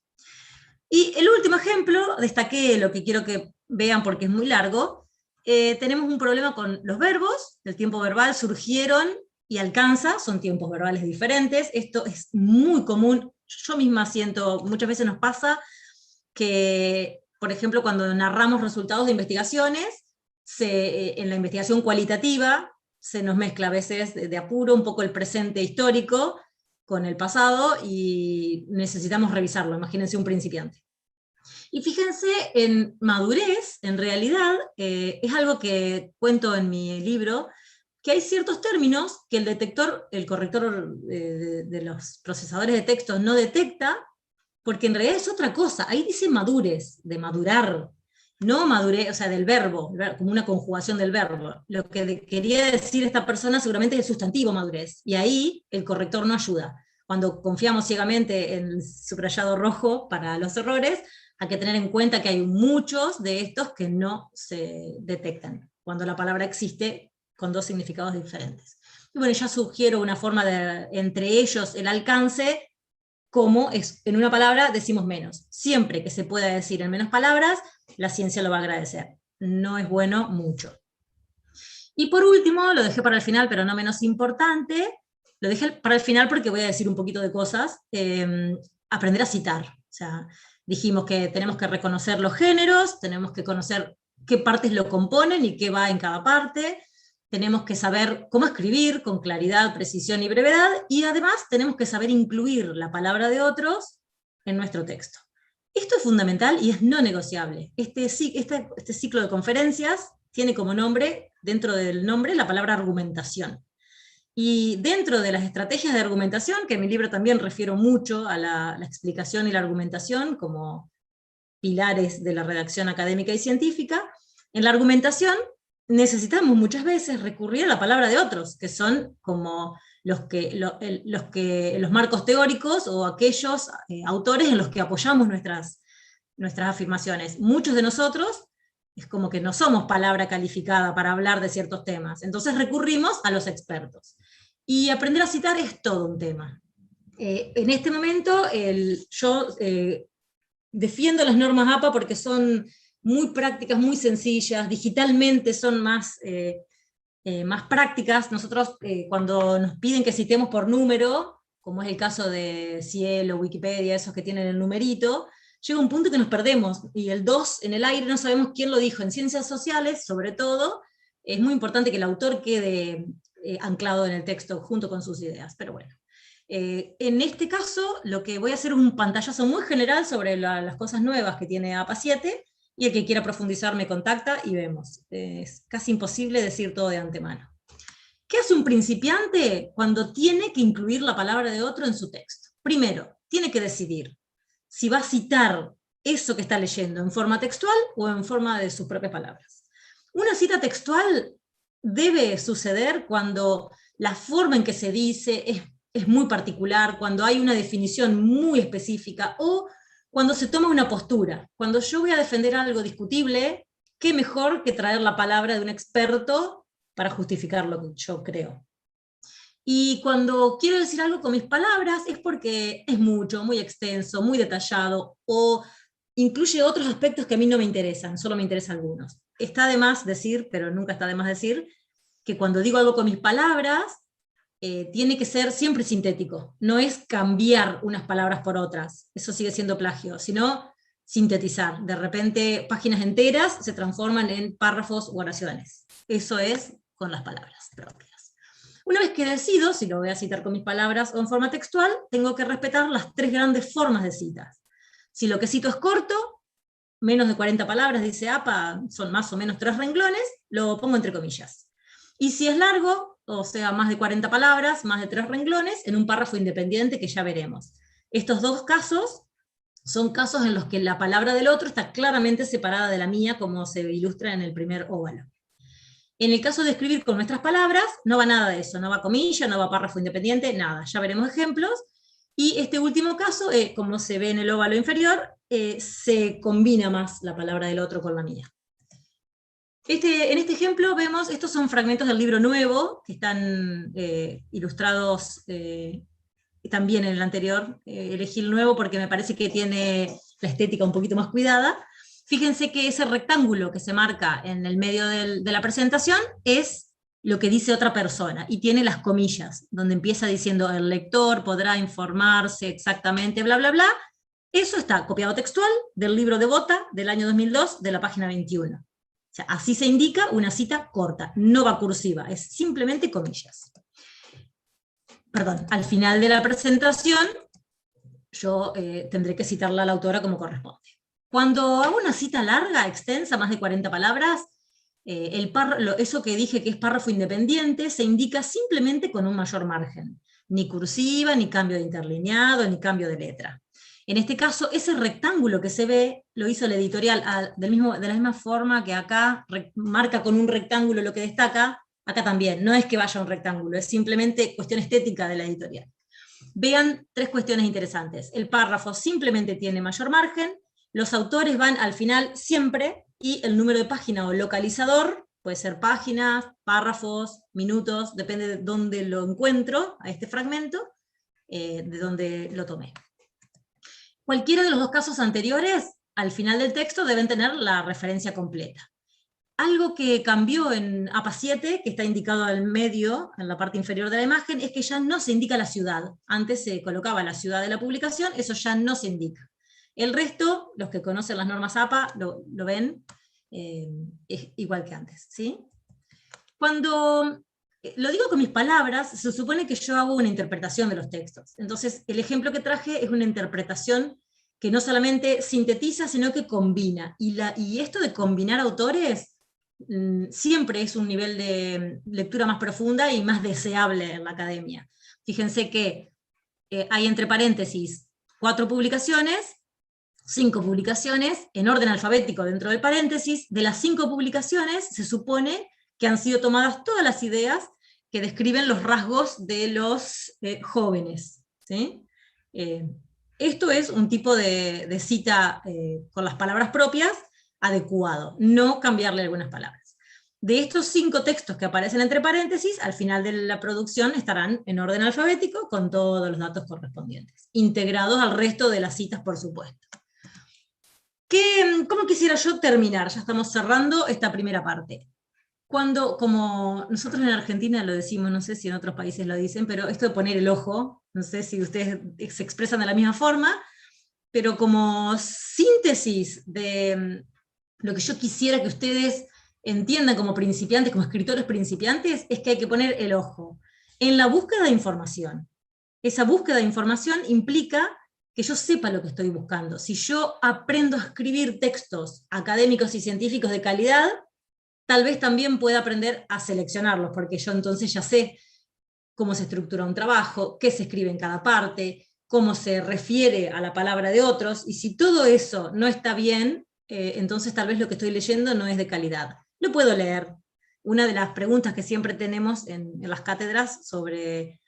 Y el último ejemplo, destaqué lo que quiero que vean porque es muy largo. Tenemos un problema con los verbos, el tiempo verbal, surgieron y alcanza, son tiempos verbales diferentes. Esto es muy común, yo misma siento, muchas veces nos pasa que, por ejemplo, cuando narramos resultados de investigaciones, en la investigación cualitativa se nos mezcla a veces de apuro un poco el presente histórico con el pasado, y necesitamos revisarlo, imagínense un principiante. Y fíjense, en madurez, en realidad, es algo que cuento en mi libro, que hay ciertos términos que el corrector de los procesadores de texto no detecta, porque en realidad es otra cosa. Ahí dice madurez, de madurar, no madurez, o sea, del verbo, como una conjugación del verbo. Lo que quería decir esta persona seguramente es el sustantivo madurez, y ahí el corrector no ayuda. Cuando confiamos ciegamente en el subrayado rojo para los errores, hay que tener en cuenta que hay muchos de estos que no se detectan, cuando la palabra existe con 2 significados diferentes. Y bueno, ya sugiero una forma de, entre ellos, el alcance, como es, en una palabra decimos menos. Siempre que se pueda decir en menos palabras, la ciencia lo va a agradecer. No es bueno mucho. Y por último, lo dejé para el final, pero no menos importante, lo dejé para el final porque voy a decir un poquito de cosas. Aprender a citar. O sea, dijimos que tenemos que reconocer los géneros, tenemos que conocer qué partes lo componen y qué va en cada parte, tenemos que saber cómo escribir con claridad, precisión y brevedad, y además tenemos que saber incluir la palabra de otros en nuestro texto. Esto es fundamental y es no negociable. Este ciclo de conferencias tiene como nombre, dentro del nombre, la palabra argumentación. Y dentro de las estrategias de argumentación, que en mi libro también refiero mucho a la explicación y la argumentación como pilares de la redacción académica y científica, en la argumentación necesitamos muchas veces recurrir a la palabra de otros, que son como los marcos teóricos o aquellos autores en los que apoyamos nuestras afirmaciones. Muchos de nosotros es como que no somos palabra calificada para hablar de ciertos temas, entonces recurrimos a los expertos. Y aprender a citar es todo un tema. En este momento yo defiendo las normas APA porque son muy prácticas, muy sencillas, digitalmente son más prácticas. Nosotros cuando nos piden que citemos por número, como es el caso de Cielo, Wikipedia, esos que tienen el numerito, llega un punto que nos perdemos, y el 2 en el aire no sabemos quién lo dijo. En ciencias sociales, sobre todo, es muy importante que el autor quede anclado en el texto junto con sus ideas, pero bueno. En este caso, lo que voy a hacer es un pantallazo muy general sobre las cosas nuevas que tiene APA 7, y el que quiera profundizar me contacta y vemos. Es casi imposible decir todo de antemano. ¿Qué hace un principiante cuando tiene que incluir la palabra de otro en su texto? Primero, tiene que decidir si va a citar eso que está leyendo en forma textual o en forma de sus propias palabras. Una cita textual debe suceder cuando la forma en que se dice es muy particular, cuando hay una definición muy específica, o cuando se toma una postura. Cuando yo voy a defender algo discutible, qué mejor que traer la palabra de un experto para justificar lo que yo creo. Y cuando quiero decir algo con mis palabras es porque es mucho, muy extenso, muy detallado, o incluye otros aspectos que a mí no me interesan, solo me interesan algunos. Está de más decir, pero nunca está de más decir, que cuando digo algo con mis palabras, tiene que ser siempre sintético. No es cambiar unas palabras por otras, eso sigue siendo plagio, sino sintetizar. De repente páginas enteras se transforman en párrafos o oraciones. Eso es con las palabras propias. Una vez que decido si lo voy a citar con mis palabras o en forma textual, tengo que respetar las 3 grandes formas de citas. Si lo que cito es corto, menos de 40 palabras, dice APA, son más o menos 3 renglones, lo pongo entre comillas. Y si es largo, o sea, más de 40 palabras, más de 3 renglones, en un párrafo independiente que ya veremos. Estos 2 casos son casos en los que la palabra del otro está claramente separada de la mía, como se ilustra en el primer óvalo. En el caso de escribir con nuestras palabras, no va nada de eso, no va comilla, no va párrafo independiente, nada, ya veremos ejemplos. Y este último caso, como se ve en el óvalo inferior, se combina más la palabra del otro con la mía. En este ejemplo vemos, estos son fragmentos del libro nuevo, que están ilustrados también en el anterior. Elegí el nuevo porque me parece que tiene la estética un poquito más cuidada. Fíjense que ese rectángulo que se marca en el medio de la presentación es lo que dice otra persona, y tiene las comillas, donde empieza diciendo el lector podrá informarse exactamente, bla, bla, bla. Eso está copiado textual del libro de Bota del año 2002, de la página 21. O sea, así se indica una cita corta, no va cursiva, es simplemente comillas. Perdón, al final de la presentación, yo tendré que citarla a la autora como corresponde. Cuando hago una cita larga, extensa, más de 40 palabras, eso que dije que es párrafo independiente, se indica simplemente con un mayor margen. Ni cursiva, ni cambio de interlineado, ni cambio de letra. En este caso, ese rectángulo que se ve, lo hizo el editorial de la misma forma que acá marca con un rectángulo lo que destaca, acá también. No es que vaya un rectángulo, es simplemente cuestión estética de la editorial. Vean 3 cuestiones interesantes. El párrafo simplemente tiene mayor margen, los autores van al final siempre, y el número de página o localizador, puede ser páginas, párrafos, minutos, depende de dónde lo encuentro, a este fragmento, de dónde lo tomé. Cualquiera de los 2 casos anteriores, al final del texto deben tener la referencia completa. Algo que cambió en APA 7, que está indicado al medio, en la parte inferior de la imagen, es que ya no se indica la ciudad. Antes se colocaba la ciudad de la publicación, eso ya no se indica. El resto, los que conocen las normas APA, lo ven, es igual que antes, ¿sí? Cuando lo digo con mis palabras, se supone que yo hago una interpretación de los textos. Entonces, el ejemplo que traje es una interpretación que no solamente sintetiza, sino que combina. Y esto de combinar autores siempre es un nivel de lectura más profunda y más deseable en la academia. Fíjense que hay entre paréntesis 4 publicaciones, 5 publicaciones, en orden alfabético dentro del paréntesis. De las 5 publicaciones se supone que han sido tomadas todas las ideas que describen los rasgos de los jóvenes, ¿sí? Esto es un tipo de cita con las palabras propias adecuado, no cambiarle algunas palabras. De estos 5 textos que aparecen entre paréntesis, al final de la producción estarán en orden alfabético con todos los datos correspondientes, integrados al resto de las citas, por supuesto. ¿Cómo quisiera yo terminar? Ya estamos cerrando esta primera parte. Como nosotros en Argentina lo decimos, no sé si en otros países lo dicen, pero esto de poner el ojo, no sé si ustedes se expresan de la misma forma, pero como síntesis de lo que yo quisiera que ustedes entiendan como principiantes, como escritores principiantes, es que hay que poner el ojo en la búsqueda de información. Esa búsqueda de información implica que yo sepa lo que estoy buscando. Si yo aprendo a escribir textos académicos y científicos de calidad, tal vez también pueda aprender a seleccionarlos, porque yo entonces ya sé cómo se estructura un trabajo, qué se escribe en cada parte, cómo se refiere a la palabra de otros, y si todo eso no está bien, entonces tal vez lo que estoy leyendo no es de calidad. Lo puedo leer. Una de las preguntas que siempre tenemos en las cátedras sobre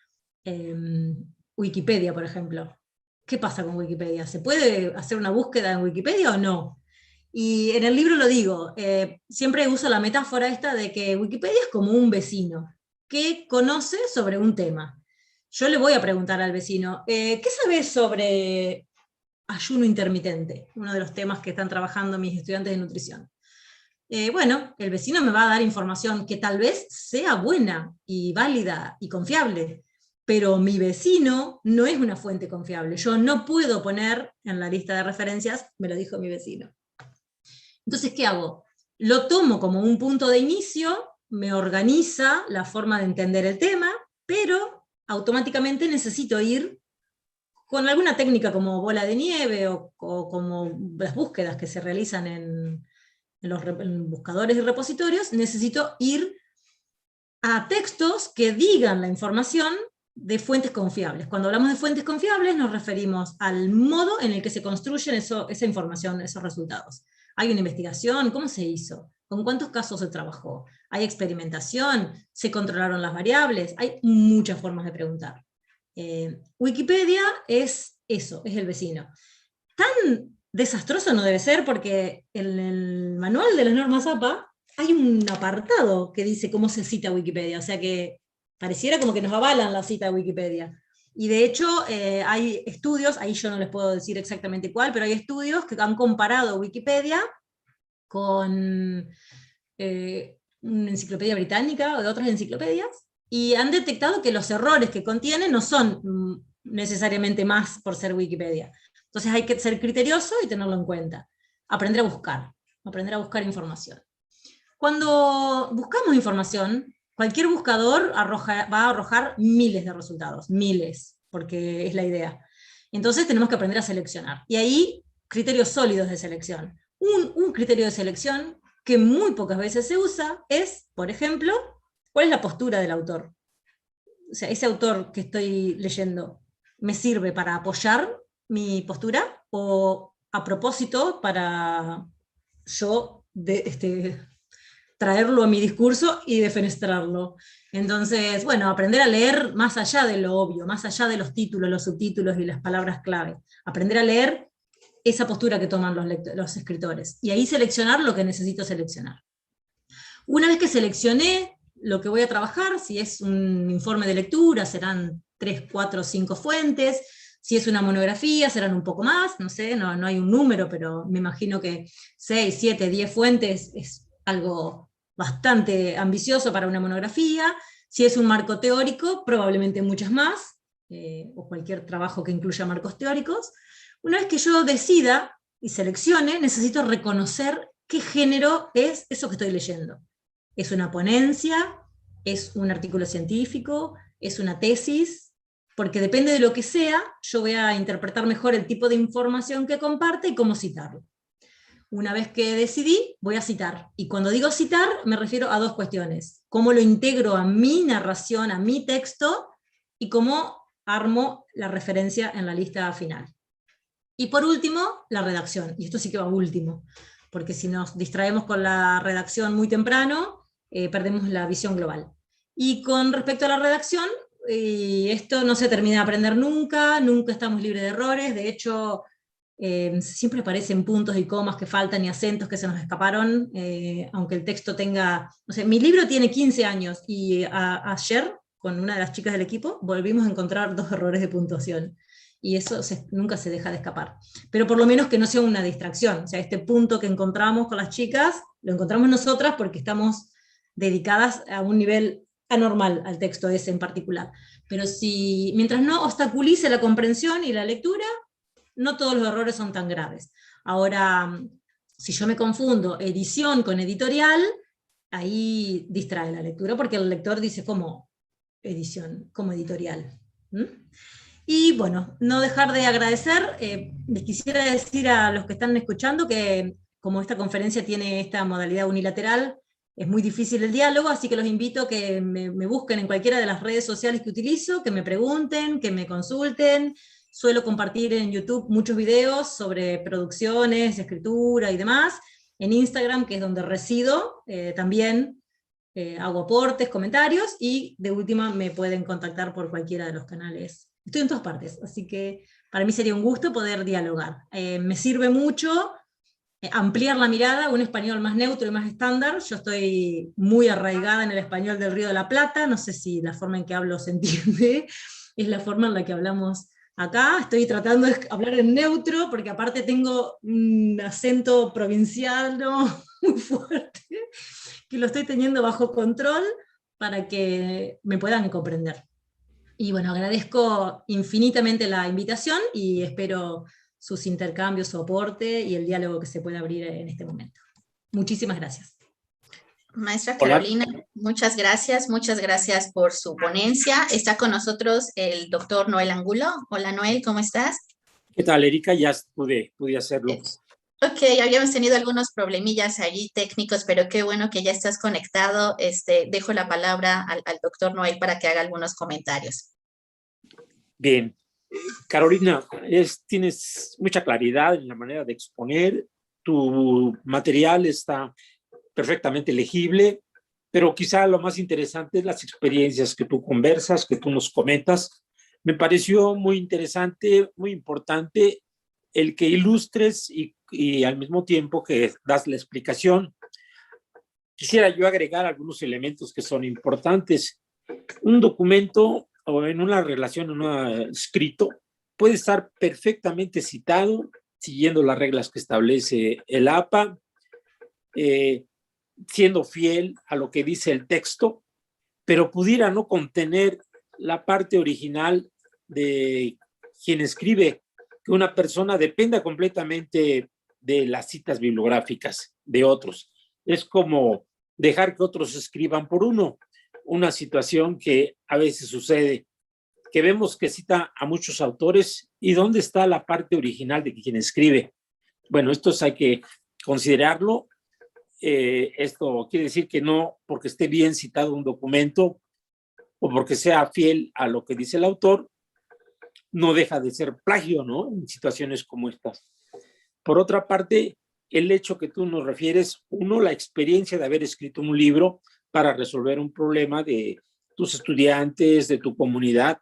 Wikipedia, por ejemplo. ¿Qué pasa con Wikipedia? ¿Se puede hacer una búsqueda en Wikipedia o no? Y en el libro lo digo, siempre uso la metáfora esta de que Wikipedia es como un vecino que conoce sobre un tema. Yo le voy a preguntar al vecino, ¿qué sabes sobre ayuno intermitente? Uno de los temas que están trabajando mis estudiantes de nutrición. Bueno, el vecino me va a dar información que tal vez sea buena y válida y confiable, pero mi vecino no es una fuente confiable. Yo no puedo poner en la lista de referencias, me lo dijo mi vecino. Entonces, ¿qué hago? Lo tomo como un punto de inicio, me organiza la forma de entender el tema, pero automáticamente necesito ir con alguna técnica como bola de nieve o como las búsquedas que se realizan en los buscadores y repositorios, necesito ir a textos que digan la información de fuentes confiables. Cuando hablamos de fuentes confiables nos referimos al modo en el que se construyen esa información, esos resultados. ¿Hay una investigación? ¿Cómo se hizo? ¿Con cuántos casos se trabajó? ¿Hay experimentación? ¿Se controlaron las variables? Hay muchas formas de preguntar. Wikipedia es eso, es el vecino. Tan desastroso no debe ser porque en el manual de las normas APA hay un apartado que dice cómo se cita Wikipedia, o sea que pareciera como que nos avalan la cita de Wikipedia. Y de hecho hay estudios, ahí yo no les puedo decir exactamente cuál, pero hay estudios que han comparado Wikipedia con una enciclopedia británica o de otras enciclopedias, y han detectado que los errores que contiene no son necesariamente más por ser Wikipedia. Entonces hay que ser criterioso y tenerlo en cuenta. Aprender a buscar información. Cuando buscamos información, cualquier buscador va a arrojar miles de resultados, miles, porque es la idea. Entonces tenemos que aprender a seleccionar. Y ahí, criterios sólidos de selección. Un criterio de selección que muy pocas veces se usa es, por ejemplo, ¿cuál es la postura del autor? O sea, ese autor que estoy leyendo, ¿me sirve para apoyar mi postura? ¿O a propósito para yo traerlo a mi discurso y defenestrarlo? Entonces, bueno, aprender a leer más allá de lo obvio, más allá de los títulos, los subtítulos y las palabras clave. Aprender a leer esa postura que toman los escritores. Y ahí seleccionar lo que necesito seleccionar. Una vez que seleccioné lo que voy a trabajar, si es un informe de lectura, serán 3, 4, 5 fuentes. Si es una monografía, serán un poco más, no sé, no hay un número, pero me imagino que 6, 7, 10 fuentes es algo bastante ambicioso para una monografía. Si es un marco teórico, probablemente muchas más, o cualquier trabajo que incluya marcos teóricos. Una vez que yo decida y seleccione, necesito reconocer qué género es eso que estoy leyendo. ¿Es una ponencia? ¿Es un artículo científico? ¿Es una tesis? Porque depende de lo que sea, yo voy a interpretar mejor el tipo de información que comparte y cómo citarlo. Una vez que decidí, voy a citar. Y cuando digo citar, me refiero a dos cuestiones. Cómo lo integro a mi narración, a mi texto, y cómo armo la referencia en la lista final. Y por último, la redacción. Y esto sí que va último, porque si nos distraemos con la redacción muy temprano, perdemos la visión global. Y con respecto a la redacción, esto no se termina de aprender nunca, nunca estamos libres de errores, de hecho, siempre aparecen puntos y comas que faltan y acentos que se nos escaparon, aunque el texto tenga, no sé, mi libro tiene 15 años, y ayer, con una de las chicas del equipo, volvimos a encontrar 2 errores de puntuación, y eso nunca se deja de escapar. Pero por lo menos que no sea una distracción, o sea, este punto que encontramos con las chicas, lo encontramos nosotras porque estamos dedicadas a un nivel anormal al texto ese en particular. Pero mientras no obstaculice la comprensión y la lectura, no todos los errores son tan graves. Ahora, si yo me confundo edición con editorial, ahí distrae la lectura, porque el lector dice, ¿cómo edición? ¿Cómo editorial? Y bueno, no dejar de agradecer, les quisiera decir a los que están escuchando que como esta conferencia tiene esta modalidad unilateral, es muy difícil el diálogo, así que los invito a que me busquen en cualquiera de las redes sociales que utilizo, que me pregunten, que me consulten. Suelo compartir en YouTube muchos videos sobre producciones, escritura y demás. En Instagram, que es donde resido, también hago aportes, comentarios, y de última me pueden contactar por cualquiera de los canales. Estoy en todas partes, así que para mí sería un gusto poder dialogar. Me sirve mucho ampliar la mirada, un español más neutro y más estándar. Yo estoy muy arraigada en el español del Río de la Plata, no sé si la forma en que hablo se entiende, es la forma en la que hablamos acá. Estoy tratando de hablar en neutro, porque aparte tengo un acento provinciano muy fuerte, que lo estoy teniendo bajo control para que me puedan comprender. Y bueno, agradezco infinitamente la invitación y espero sus intercambios, su aporte y el diálogo que se pueda abrir en este momento. Muchísimas gracias.
Maestra Carolina, muchas gracias por su ponencia. Está con nosotros el doctor Noel Angulo. Hola Noel, ¿cómo estás?
¿Qué tal, Erika? Ya pude hacerlo.
Ok, habíamos tenido algunos problemillas allí técnicos, pero qué bueno que ya estás conectado. Dejo la palabra al doctor Noel para que haga algunos comentarios.
Bien. Carolina, tienes mucha claridad en la manera de exponer. Tu material está perfectamente legible, pero quizá lo más interesante es las experiencias que tú conversas, que tú nos comentas. Me pareció muy interesante, muy importante el que ilustres y al mismo tiempo que das la explicación. Quisiera yo agregar algunos elementos que son importantes. Un documento o en una relación, en un escrito, puede estar perfectamente citado, siguiendo las reglas que establece el APA, siendo fiel a lo que dice el texto, pero pudiera no contener la parte original de quien escribe, que una persona dependa completamente de las citas bibliográficas de otros. Es como dejar que otros escriban por uno, una situación que a veces sucede, que vemos que cita a muchos autores, y ¿dónde está la parte original de quien escribe? Bueno, esto hay que considerarlo. Esto quiere decir que no porque esté bien citado un documento o porque sea fiel a lo que dice el autor, no deja de ser plagio, ¿no? En situaciones como estas. Por otra parte, el hecho que tú nos refieres, uno, la experiencia de haber escrito un libro para resolver un problema de tus estudiantes, de tu comunidad,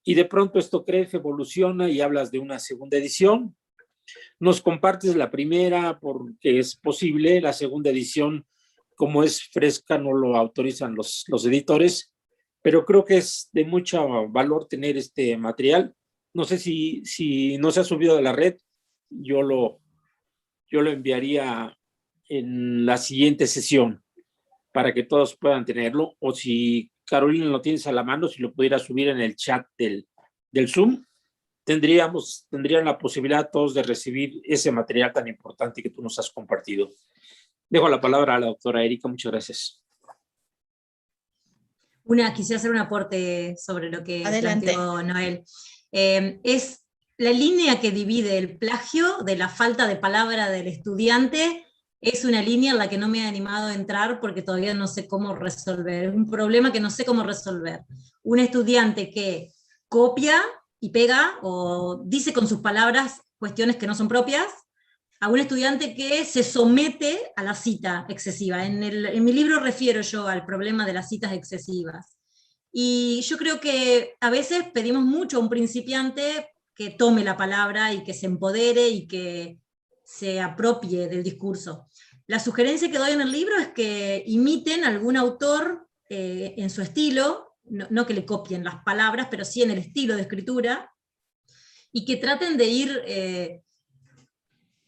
y de pronto esto crece, evoluciona y hablas de una segunda edición. Nos compartes la primera porque es posible, la segunda edición, como es fresca, no lo autorizan los editores, pero creo que es de mucho valor tener este material. No sé si no se ha subido de la red, yo lo enviaría en la siguiente sesión para que todos puedan tenerlo, o si Carolina lo tienes a la mano, si lo pudiera subir en el chat del Zoom, tendrían la posibilidad todos de recibir ese material tan importante que tú nos has compartido. Dejo la palabra a la doctora Erika. Muchas gracias.
Quisiera hacer un aporte sobre lo que
Adelante.
planteó Noel. Es la línea que divide el plagio de la falta de palabra del estudiante, es una línea en la que no me he animado a entrar porque todavía no sé cómo resolver. Es un problema que no sé cómo resolver. Un estudiante que copia y pega o dice con sus palabras cuestiones que no son propias, a un estudiante que se somete a la cita excesiva. En mi libro refiero yo al problema de las citas excesivas. Y yo creo que a veces pedimos mucho a un principiante que tome la palabra y que se empodere y que se apropie del discurso. La sugerencia que doy en el libro es que imiten a algún autor en su estilo, no que le copien las palabras, pero sí en el estilo de escritura, y que traten de ir...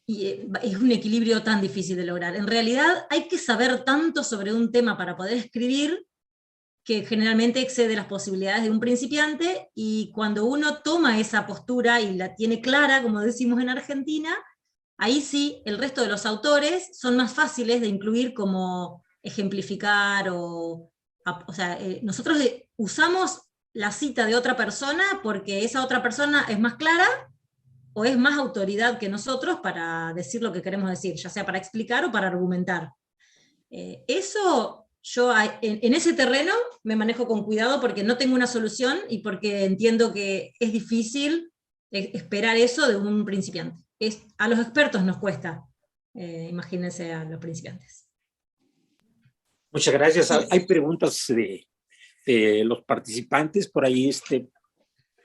es un equilibrio tan difícil de lograr. En realidad hay que saber tanto sobre un tema para poder escribir, que generalmente excede las posibilidades de un principiante, y cuando uno toma esa postura y la tiene clara, como decimos en Argentina, ahí sí, el resto de los autores son más fáciles de incluir como ejemplificar, nosotros usamos la cita de otra persona porque esa otra persona es más clara, o es más autoridad que nosotros para decir lo que queremos decir, ya sea para explicar o para argumentar. Eso, yo en ese terreno me manejo con cuidado porque no tengo una solución y porque entiendo que es difícil esperar eso de un principiante. A los expertos nos cuesta, imagínense a los principiantes.
Muchas gracias. Hay preguntas de los participantes por ahí,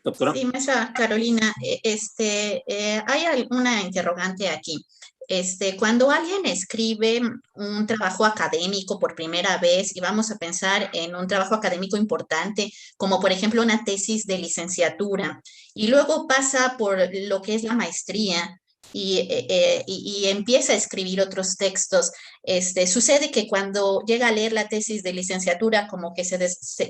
doctora.
Sí, maestra Carolina, hay una interrogante aquí. Cuando alguien escribe un trabajo académico por primera vez, y vamos a pensar en un trabajo académico importante, como por ejemplo una tesis de licenciatura, y luego pasa por lo que es la maestría, y empieza a escribir otros textos, sucede que cuando llega a leer la tesis de licenciatura, como que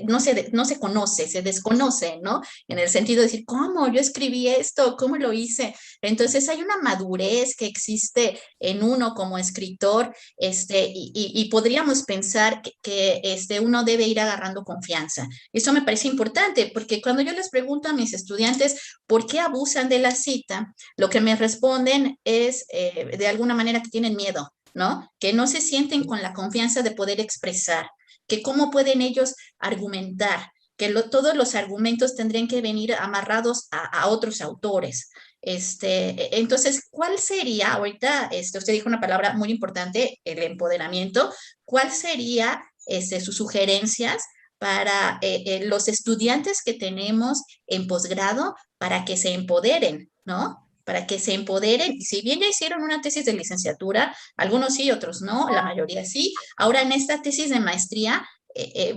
no se conoce, se desconoce, ¿no? En el sentido de decir, ¿cómo? Yo escribí esto, ¿cómo lo hice? Entonces hay una madurez que existe en uno como escritor, y podríamos pensar que uno debe ir agarrando confianza. Eso me parece importante, porque cuando yo les pregunto a mis estudiantes por qué abusan de la cita, lo que me responden es de alguna manera que tienen miedo, ¿no? Que no se sienten con la confianza de poder expresar, que cómo pueden ellos argumentar, que todos los argumentos tendrían que venir amarrados a otros autores. Entonces, ¿cuál sería, ahorita usted dijo una palabra muy importante, el empoderamiento, ¿cuál sería sus sugerencias para los estudiantes que tenemos en posgrado para que se empoderen, ¿no? Para que se empoderen, y si bien ya hicieron una tesis de licenciatura, algunos sí, otros no, la mayoría sí, ahora en esta tesis de maestría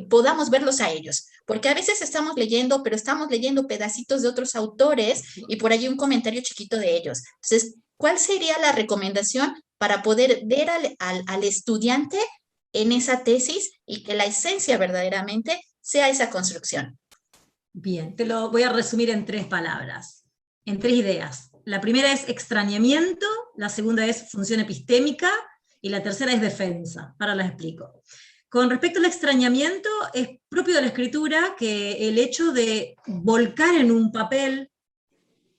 podamos verlos a ellos, porque a veces estamos leyendo, pero estamos leyendo pedacitos de otros autores y por allí un comentario chiquito de ellos. Entonces, ¿cuál sería la recomendación para poder ver al estudiante en esa tesis y que la esencia verdaderamente sea esa construcción?
Bien, te lo voy a resumir en 3 palabras, en 3 ideas. La primera es extrañamiento, la segunda es función epistémica y la tercera es defensa. Ahora las explico. Con respecto al extrañamiento, es propio de la escritura que el hecho de volcar en un papel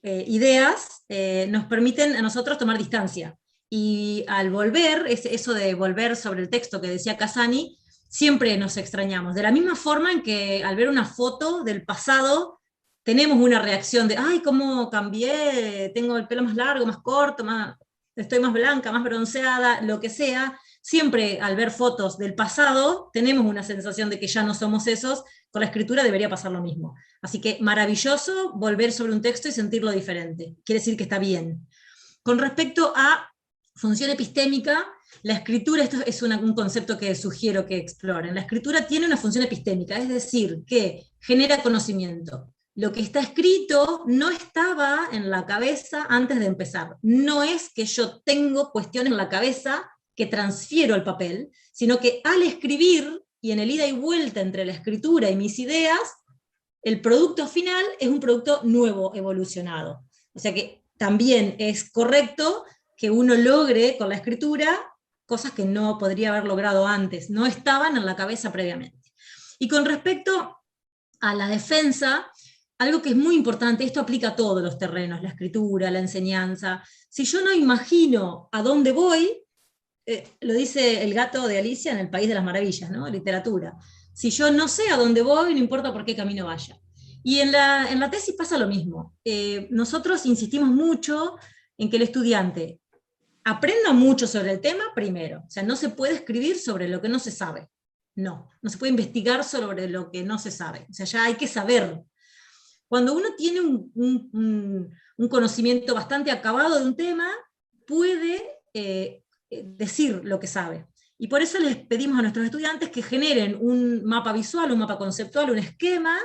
ideas nos permiten a nosotros tomar distancia. Y al volver, eso de volver sobre el texto que decía Casani, siempre nos extrañamos. De la misma forma en que al ver una foto del pasado, tenemos una reacción de, ay, cómo cambié, tengo el pelo más largo, más corto, estoy más blanca, más bronceada, lo que sea. Siempre al ver fotos del pasado, tenemos una sensación de que ya no somos esos. Con la escritura debería pasar lo mismo. Así que maravilloso volver sobre un texto y sentirlo diferente. Quiere decir que está bien. Con respecto a función epistémica, la escritura, esto es un concepto que sugiero que exploren. La escritura tiene una función epistémica, es decir, que genera conocimiento. Lo que está escrito no estaba en la cabeza antes de empezar. No es que yo tengo cuestiones en la cabeza que transfiero al papel, sino que al escribir, y en el ida y vuelta entre la escritura y mis ideas, el producto final es un producto nuevo, evolucionado. O sea que también es correcto que uno logre con la escritura cosas que no podría haber logrado antes, no estaban en la cabeza previamente. Y con respecto a la defensa, algo que es muy importante, esto aplica a todos los terrenos, la escritura, la enseñanza. Si yo no imagino a dónde voy, lo dice el gato de Alicia en El País de las Maravillas, ¿no? Literatura. Si yo no sé a dónde voy, no importa por qué camino vaya. Y en la tesis pasa lo mismo. Nosotros insistimos mucho en que el estudiante aprenda mucho sobre el tema primero. O sea, no se puede escribir sobre lo que no se sabe. No se puede investigar sobre lo que no se sabe. O sea, ya hay que saberlo. Cuando uno tiene un conocimiento bastante acabado de un tema, puede decir lo que sabe. Y por eso les pedimos a nuestros estudiantes que generen un mapa visual, un mapa conceptual, un esquema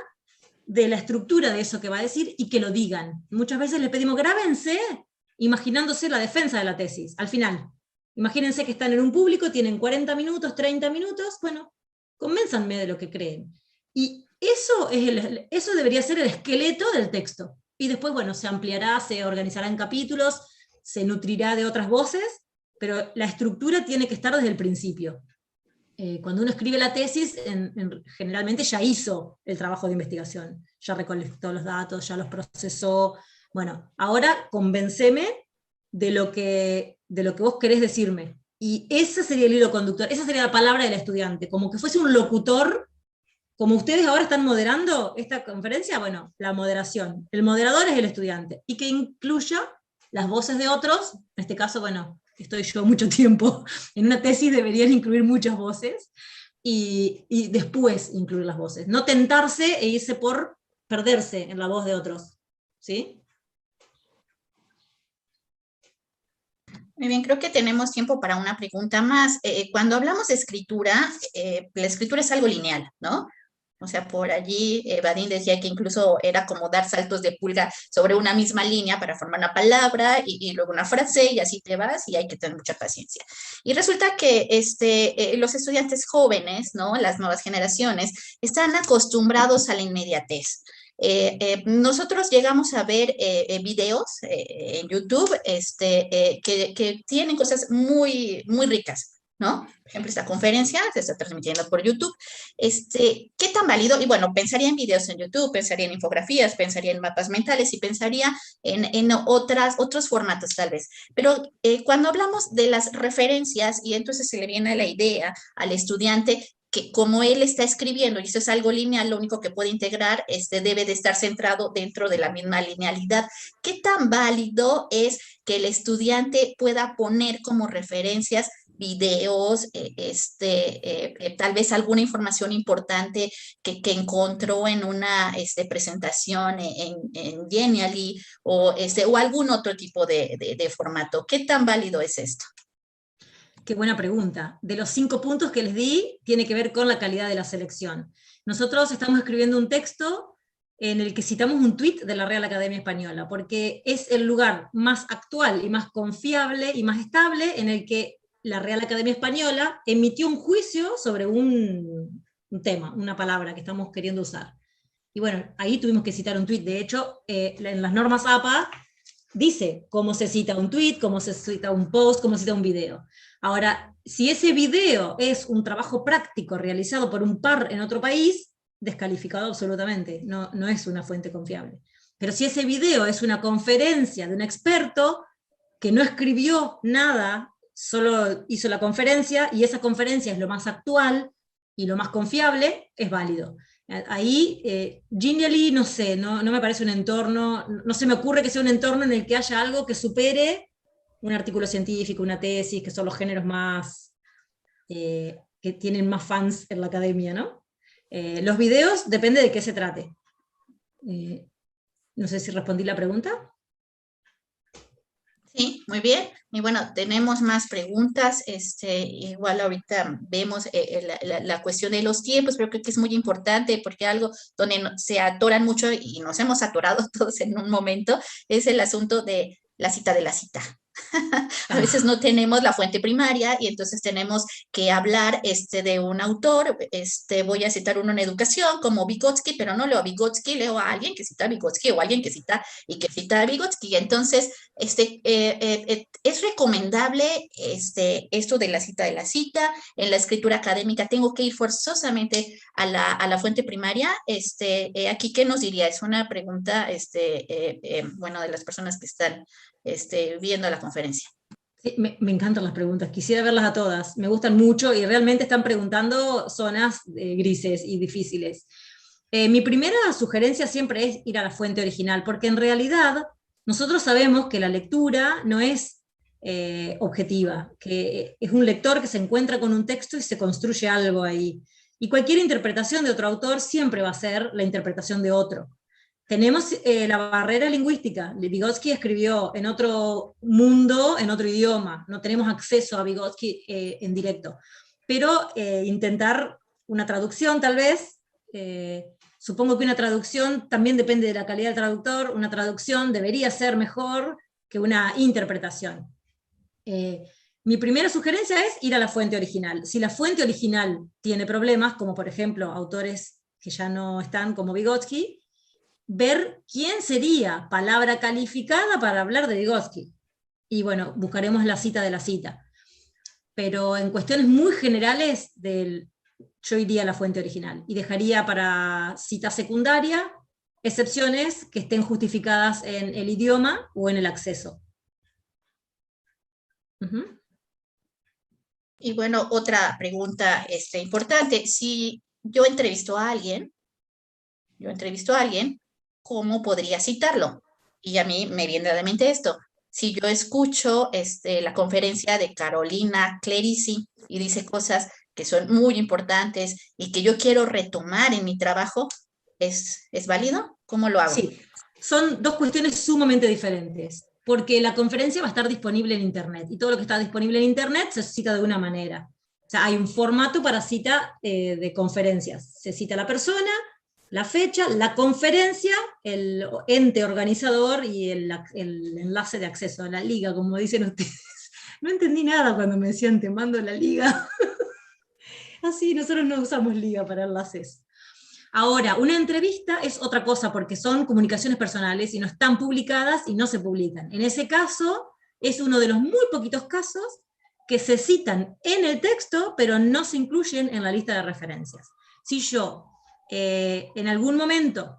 de la estructura de eso que va a decir y que lo digan. Muchas veces les pedimos, grábense imaginándose la defensa de la tesis, al final. Imagínense que están en un público, tienen 40 minutos, 30 minutos, bueno, convénzanme de lo que creen. Y eso debería ser el esqueleto del texto. Y después, bueno, se ampliará, se organizará en capítulos, se nutrirá de otras voces, pero la estructura tiene que estar desde el principio. Cuando uno escribe la tesis, generalmente ya hizo el trabajo de investigación, ya recolectó los datos, ya los procesó. Bueno, ahora convénceme de lo que vos querés decirme. Y ese sería el hilo conductor, esa sería la palabra del estudiante, como que fuese un locutor. Como ustedes ahora están moderando esta conferencia, bueno, la moderación. El moderador es el estudiante, y que incluya las voces de otros, en este caso, bueno, estoy yo mucho tiempo, en una tesis deberían incluir muchas voces, y después incluir las voces. No tentarse e irse por perderse en la voz de otros. ¿Sí?
Muy bien, creo que tenemos tiempo para una pregunta más. Cuando hablamos de escritura, la escritura es algo lineal, ¿no? O sea, por allí Badin decía que incluso era como dar saltos de pulga sobre una misma línea para formar una palabra y luego una frase, y así te vas, y hay que tener mucha paciencia. Y resulta que los estudiantes jóvenes, ¿no? Las nuevas generaciones, están acostumbrados a la inmediatez. Nosotros llegamos a ver videos en YouTube que tienen cosas muy, muy ricas, ¿no? Por ejemplo, esta conferencia se está transmitiendo por YouTube. ¿Qué tan válido? Y bueno, pensaría en videos en YouTube, pensaría en infografías, pensaría en mapas mentales y pensaría en otros formatos tal vez. Pero cuando hablamos de las referencias, y entonces se le viene la idea al estudiante que como él está escribiendo, y eso es algo lineal, lo único que puede integrar debe de estar centrado dentro de la misma linealidad. ¿Qué tan válido es que el estudiante pueda poner como referencias videos, tal vez alguna información importante que encontró en una presentación en Genially o algún otro tipo de formato? ¿Qué tan válido es esto?
Qué buena pregunta. De los 5 puntos que les di, tiene que ver con la calidad de la selección. Nosotros estamos escribiendo un texto en el que citamos un tuit de la Real Academia Española, porque es el lugar más actual y más confiable y más estable en el que la Real Academia Española emitió un juicio sobre un tema, una palabra que estamos queriendo usar. Y bueno, ahí tuvimos que citar un tuit. De hecho, en las normas APA dice cómo se cita un tuit, cómo se cita un post, cómo se cita un video. Ahora, si ese video es un trabajo práctico realizado por un par en otro país, descalificado absolutamente, no es una fuente confiable. Pero si ese video es una conferencia de un experto que no escribió nada, solo hizo la conferencia, y esa conferencia es lo más actual y lo más confiable, es válido. Ahí, Genially, no sé, no me parece un entorno, no se me ocurre que sea un entorno en el que haya algo que supere un artículo científico, una tesis, que son los géneros más, que tienen más fans en la academia, ¿no? Los videos, depende de qué se trate. No sé si respondí la pregunta.
Sí, muy bien. Y bueno, tenemos más preguntas. Igual ahorita vemos la cuestión de los tiempos, pero creo que es muy importante porque algo donde se atoran mucho y nos hemos atorado todos en un momento es el asunto de la cita de la cita. A veces no tenemos la fuente primaria y entonces tenemos que hablar de un autor. Voy a citar uno en educación como Vygotsky, pero no leo a Vygotsky, leo a alguien que cita a Vygotsky o alguien que cita a Vygotsky. Entonces, es recomendable esto de la cita. En la escritura académica tengo que ir forzosamente a la fuente primaria. Aquí, ¿qué nos diría? Es una pregunta, bueno, de las personas que están viendo la conferencia.
Sí, me encantan las preguntas, quisiera verlas a todas, me gustan mucho y realmente están preguntando zonas grises y difíciles. Mi primera sugerencia siempre es ir a la fuente original, porque en realidad nosotros sabemos que la lectura no es objetiva, que es un lector que se encuentra con un texto y se construye algo ahí. Y cualquier interpretación de otro autor siempre va a ser la interpretación de otro. Tenemos la barrera lingüística. Vygotsky escribió en otro mundo, en otro idioma. No tenemos acceso a Vygotsky en directo. Pero intentar una traducción, tal vez. Supongo que una traducción también depende de la calidad del traductor. Una traducción debería ser mejor que una interpretación. Mi primera sugerencia es ir a la fuente original. Si la fuente original tiene problemas, como por ejemplo autores que ya no están como Vygotsky, ver quién sería palabra calificada para hablar de Vygotsky. Y bueno, buscaremos la cita de la cita. Pero en cuestiones muy generales, yo iría a la fuente original, y dejaría para cita secundaria excepciones que estén justificadas en el idioma o en el acceso.
Y bueno, otra pregunta importante. Si yo entrevisto a alguien, ¿cómo podría citarlo? Y a mí me viene a la mente esto. Si yo escucho la conferencia de Carolina Clerici y dice cosas que son muy importantes y que yo quiero retomar en mi trabajo, ¿es válido? ¿Cómo lo hago?
Sí, son dos cuestiones sumamente diferentes, porque la conferencia va a estar disponible en Internet, y todo lo que está disponible en Internet se cita de una manera. O sea, hay un formato para cita de conferencias. Se cita la persona, la fecha, la conferencia, el ente organizador y el enlace de acceso a la liga, como dicen ustedes. No entendí nada cuando me decían te mando la liga. Así, nosotros no usamos liga para enlaces. Ahora, una entrevista es otra cosa, porque son comunicaciones personales y no están publicadas y no se publican. En ese caso, es uno de los muy poquitos casos que se citan en el texto, pero no se incluyen en la lista de referencias. Si yo en algún momento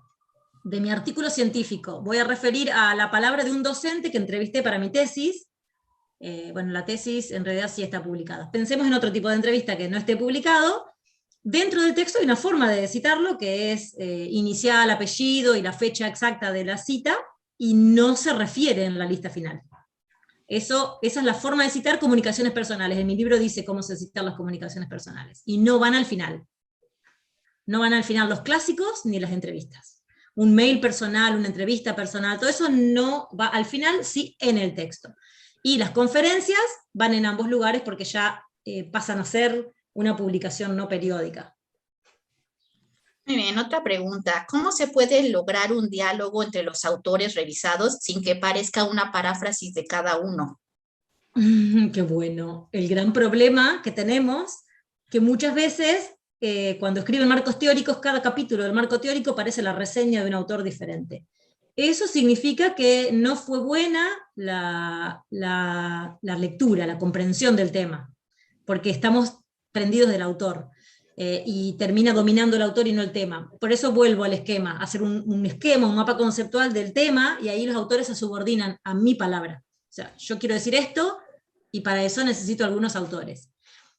de mi artículo científico voy a referir a la palabra de un docente que entrevisté para mi tesis, bueno, la tesis en realidad sí está publicada. Pensemos en otro tipo de entrevista que no esté publicado. Dentro del texto hay una forma de citarlo, que es inicial, apellido y la fecha exacta de la cita, y no se refiere en la lista final. Esa es la forma de citar comunicaciones personales. En mi libro dice cómo se citan las comunicaciones personales, y no van al final. No van al final los clásicos ni las entrevistas. Un mail personal, una entrevista personal, todo eso no va al final, sí en el texto. Y las conferencias van en ambos lugares porque ya pasan a ser una publicación no periódica.
Muy bien, otra pregunta. ¿Cómo se puede lograr un diálogo entre los autores revisados sin que parezca una paráfrasis de cada uno?
Qué bueno. El gran problema que tenemos, que muchas veces cuando escriben marcos teóricos, cada capítulo del marco teórico parece la reseña de un autor diferente. Eso significa que no fue buena la lectura, la comprensión del tema, porque estamos prendidos del autor, y termina dominando el autor y no el tema. Por eso vuelvo al esquema, hacer un esquema, un mapa conceptual del tema, y ahí los autores se subordinan a mi palabra. O sea, yo quiero decir esto, y para eso necesito algunos autores.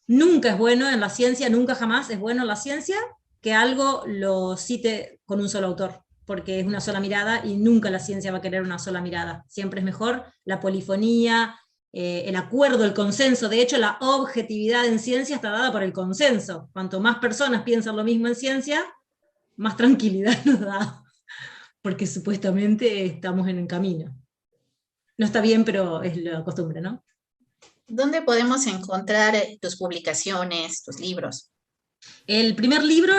Nunca es bueno en la ciencia, nunca jamás es bueno en la ciencia que algo lo cite con un solo autor, porque es una sola mirada y nunca la ciencia va a querer una sola mirada. Siempre es mejor la polifonía, el acuerdo, el consenso. De hecho, la objetividad en ciencia está dada por el consenso. Cuanto más personas piensan lo mismo en ciencia, más tranquilidad nos da, porque supuestamente estamos en el camino. No está bien, pero es la costumbre, ¿no?
¿Dónde podemos encontrar tus publicaciones, tus libros?
El primer libro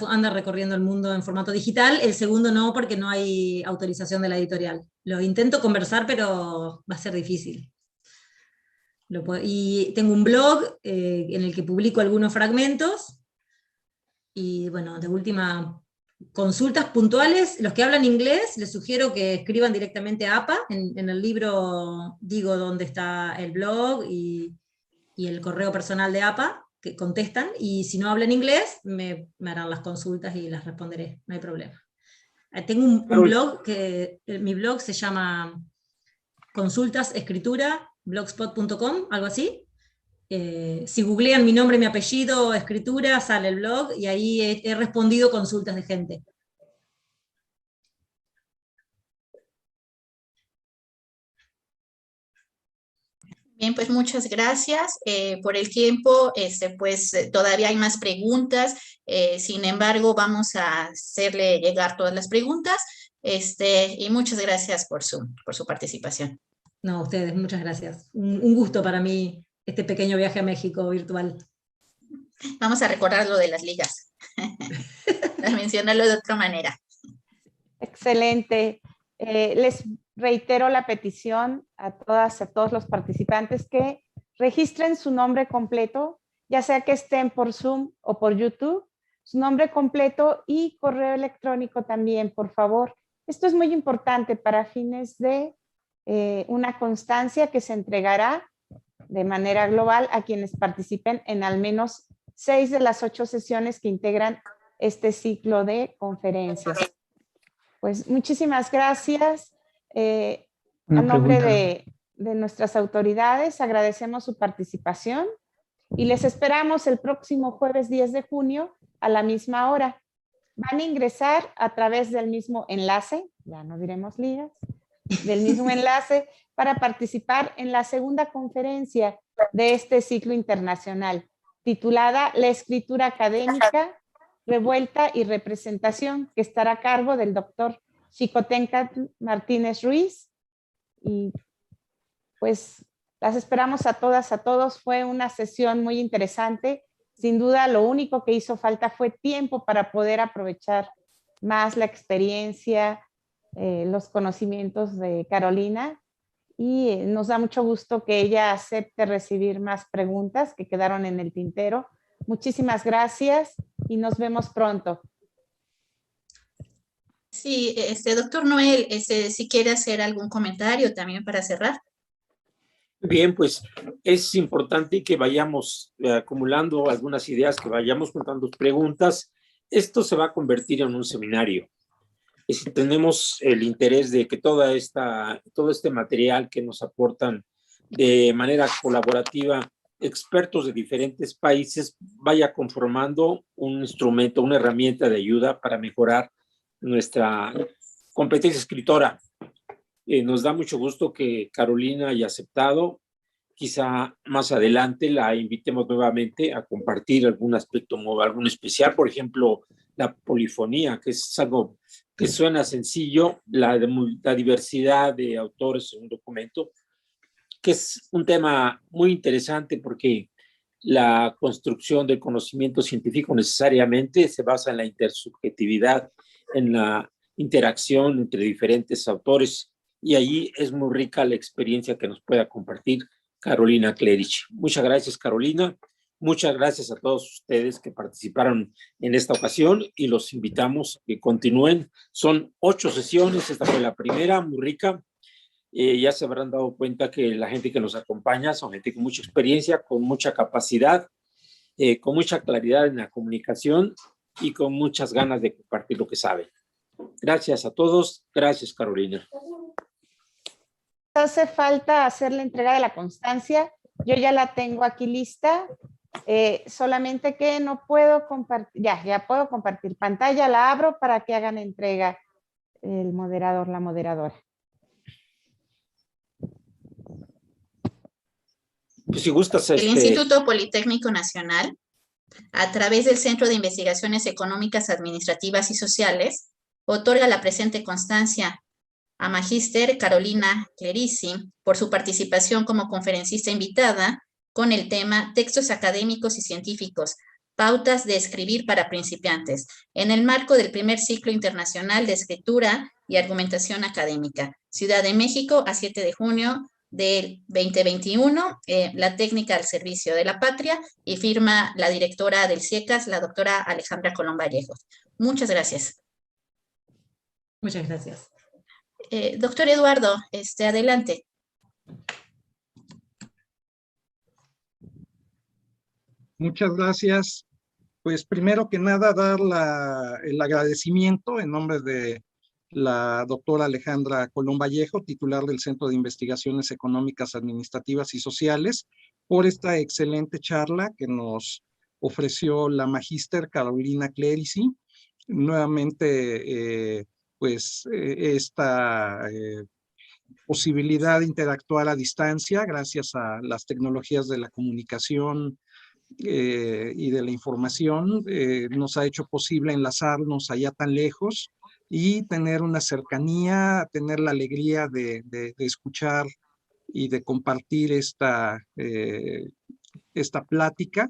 anda recorriendo el mundo en formato digital, el segundo no, porque no hay autorización de la editorial. Lo intento conversar, pero va a ser difícil. Y tengo un blog en el que publico algunos fragmentos, y bueno, de última, consultas puntuales. Los que hablan inglés, les sugiero que escriban directamente a APA. En el libro digo dónde está el blog y el correo personal de APA, que contestan, y si no hablan inglés, me harán las consultas y las responderé, no hay problema. Tengo un blog, mi blog se llama Consultas Escritura, blogspot.com, algo así. Si googlean mi nombre, mi apellido, escritura, sale el blog, y ahí he respondido consultas de gente.
Bien, pues muchas gracias por el tiempo. Todavía hay más preguntas. Sin embargo, vamos a hacerle llegar todas las preguntas. Y muchas gracias por su participación.
No, a ustedes, muchas gracias. Un gusto para mí este pequeño viaje a México virtual.
Vamos a recordar lo de las ligas. A mencionarlo de otra manera.
Excelente. Les reitero la petición a todas, a todos los participantes que registren su nombre completo, ya sea que estén por Zoom o por YouTube, su nombre completo y correo electrónico también, por favor. Esto es muy importante para fines de una constancia que se entregará de manera global a quienes participen en al menos 6 de las 8 sesiones que integran este ciclo de conferencias. Pues muchísimas gracias. A nombre de nuestras autoridades, agradecemos su participación y les esperamos el próximo jueves 10 de junio a la misma hora. Van a ingresar a través del mismo enlace, ya no diremos ligas, del mismo enlace para participar en la segunda conferencia de este ciclo internacional, titulada La escritura académica, revuelta y representación, que estará a cargo del doctor Xicoténcatl Martínez Ruiz. Y pues las esperamos a todas, a todos. Fue una sesión muy interesante. Sin duda, lo único que hizo falta fue tiempo para poder aprovechar más la experiencia, los conocimientos de Carolina, y nos da mucho gusto que ella acepte recibir más preguntas que quedaron en el tintero. Muchísimas gracias y nos vemos pronto.
Sí, doctor Noel, si quiere hacer algún comentario también para cerrar.
Bien, pues es importante que vayamos acumulando algunas ideas, que vayamos contando preguntas. Esto se va a convertir en un seminario. Y si tenemos el interés de que todo este material que nos aportan de manera colaborativa expertos de diferentes países vaya conformando un instrumento, una herramienta de ayuda para mejorar nuestra competencia escritora. Nos da mucho gusto que Carolina haya aceptado. Quizá más adelante la invitemos nuevamente a compartir algún aspecto, algún especial, por ejemplo, la polifonía, que es algo que suena sencillo, la diversidad de autores en un documento, que es un tema muy interesante porque la construcción del conocimiento científico necesariamente se basa en la intersubjetividad, en la interacción entre diferentes autores, y allí es muy rica la experiencia que nos pueda compartir Carolina Clerici. Muchas gracias, Carolina. Muchas gracias a todos ustedes que participaron en esta ocasión y los invitamos a que continúen. Son 8 sesiones, esta fue la primera, muy rica. Ya se habrán dado cuenta que la gente que nos acompaña son gente con mucha experiencia, con mucha capacidad, con mucha claridad en la comunicación y con muchas ganas de compartir lo que saben. Gracias a todos. Gracias, Carolina.
Hace falta hacer la entrega de la constancia. Yo ya la tengo aquí lista. Solamente que no puedo compartir. Ya puedo compartir pantalla. La abro para que hagan entrega el moderador, la moderadora.
Pues si gustas,
El Instituto Politécnico Nacional, a través del Centro de Investigaciones Económicas, Administrativas y Sociales, otorga la presente constancia a Magíster Carolina Clerici por su participación como conferencista invitada con el tema Textos académicos y científicos, pautas de escribir para principiantes, en el marco del primer ciclo internacional de escritura y argumentación académica. Ciudad de México, a 7 de junio del 2021, la técnica al servicio de la patria, y firma la directora del CIECAS, la doctora Alejandra Colón Vallejos. Muchas gracias.
Muchas gracias.
Doctor Eduardo, adelante.
Muchas gracias. Pues primero que nada dar el agradecimiento en nombre de la doctora Alejandra Colón Vallejo, titular del Centro de Investigaciones Económicas, Administrativas y Sociales, por esta excelente charla que nos ofreció la magíster Carolina Clerici. Nuevamente, esta posibilidad de interactuar a distancia gracias a las tecnologías de la comunicación y de la información nos ha hecho posible enlazarnos allá tan lejos y tener una cercanía, tener la alegría de escuchar y de compartir esta plática,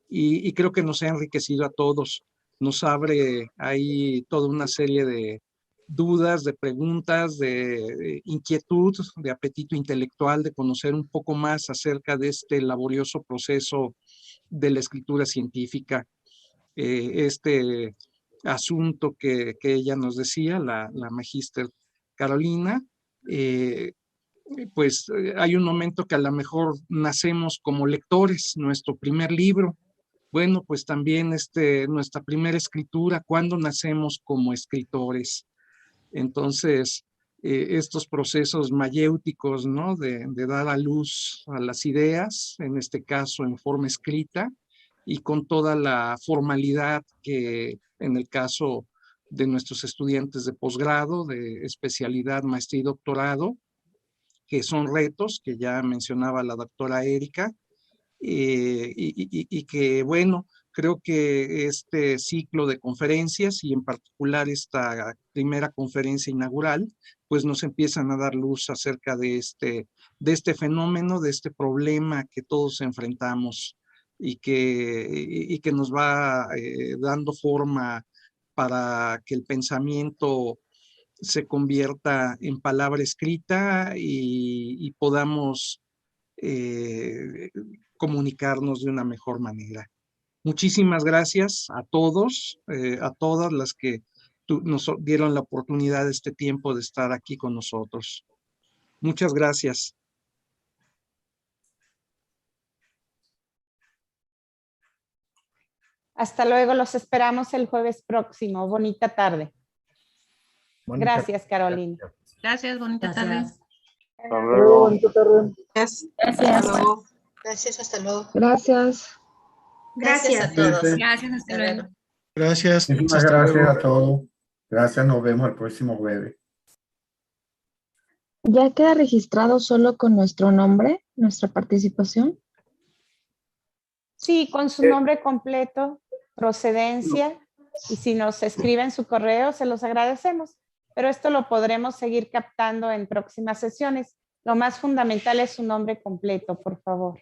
y creo que nos ha enriquecido a todos. Nos abre ahí toda una serie de dudas, de preguntas, de inquietud, de apetito intelectual, de conocer un poco más acerca de este laborioso proceso de la escritura científica. Este asunto que ella nos decía, la magíster Carolina, hay un momento que a lo mejor nacemos como lectores, nuestro primer libro. Bueno, pues también nuestra primera escritura, ¿cuándo nacemos como escritores? Entonces, estos procesos mayéuticos, ¿no? De dar a luz a las ideas, en este caso en forma escrita, y con toda la formalidad que en el caso de nuestros estudiantes de posgrado, de especialidad, maestría y doctorado, que son retos que ya mencionaba la doctora Erika, y que, bueno, creo que este ciclo de conferencias y en particular esta primera conferencia inaugural, pues nos empiezan a dar luz acerca de este fenómeno, de este problema que todos enfrentamos y que nos va dando forma para que el pensamiento se convierta en palabra escrita y podamos comunicarnos de una mejor manera. Muchísimas gracias a todos, a todas las que nos dieron la oportunidad de este tiempo de estar aquí con nosotros. Muchas gracias.
Hasta luego, los esperamos el jueves próximo. Bonita tarde. Gracias, Carolina.
Gracias, bonita tarde.
Hasta luego. Bonita tarde.
Gracias.
Hasta luego.
Gracias, hasta luego.
Gracias.
Gracias a todos.
Gracias, hasta luego.
Gracias.
Muchas gracias a todos. Gracias, nos vemos el próximo jueves.
¿Ya queda registrado solo con nuestro nombre, nuestra participación?
Sí, con su nombre completo, procedencia, y si nos escriben su correo, se los agradecemos. Pero esto lo podremos seguir captando en próximas sesiones. Lo más fundamental es su nombre completo, por favor.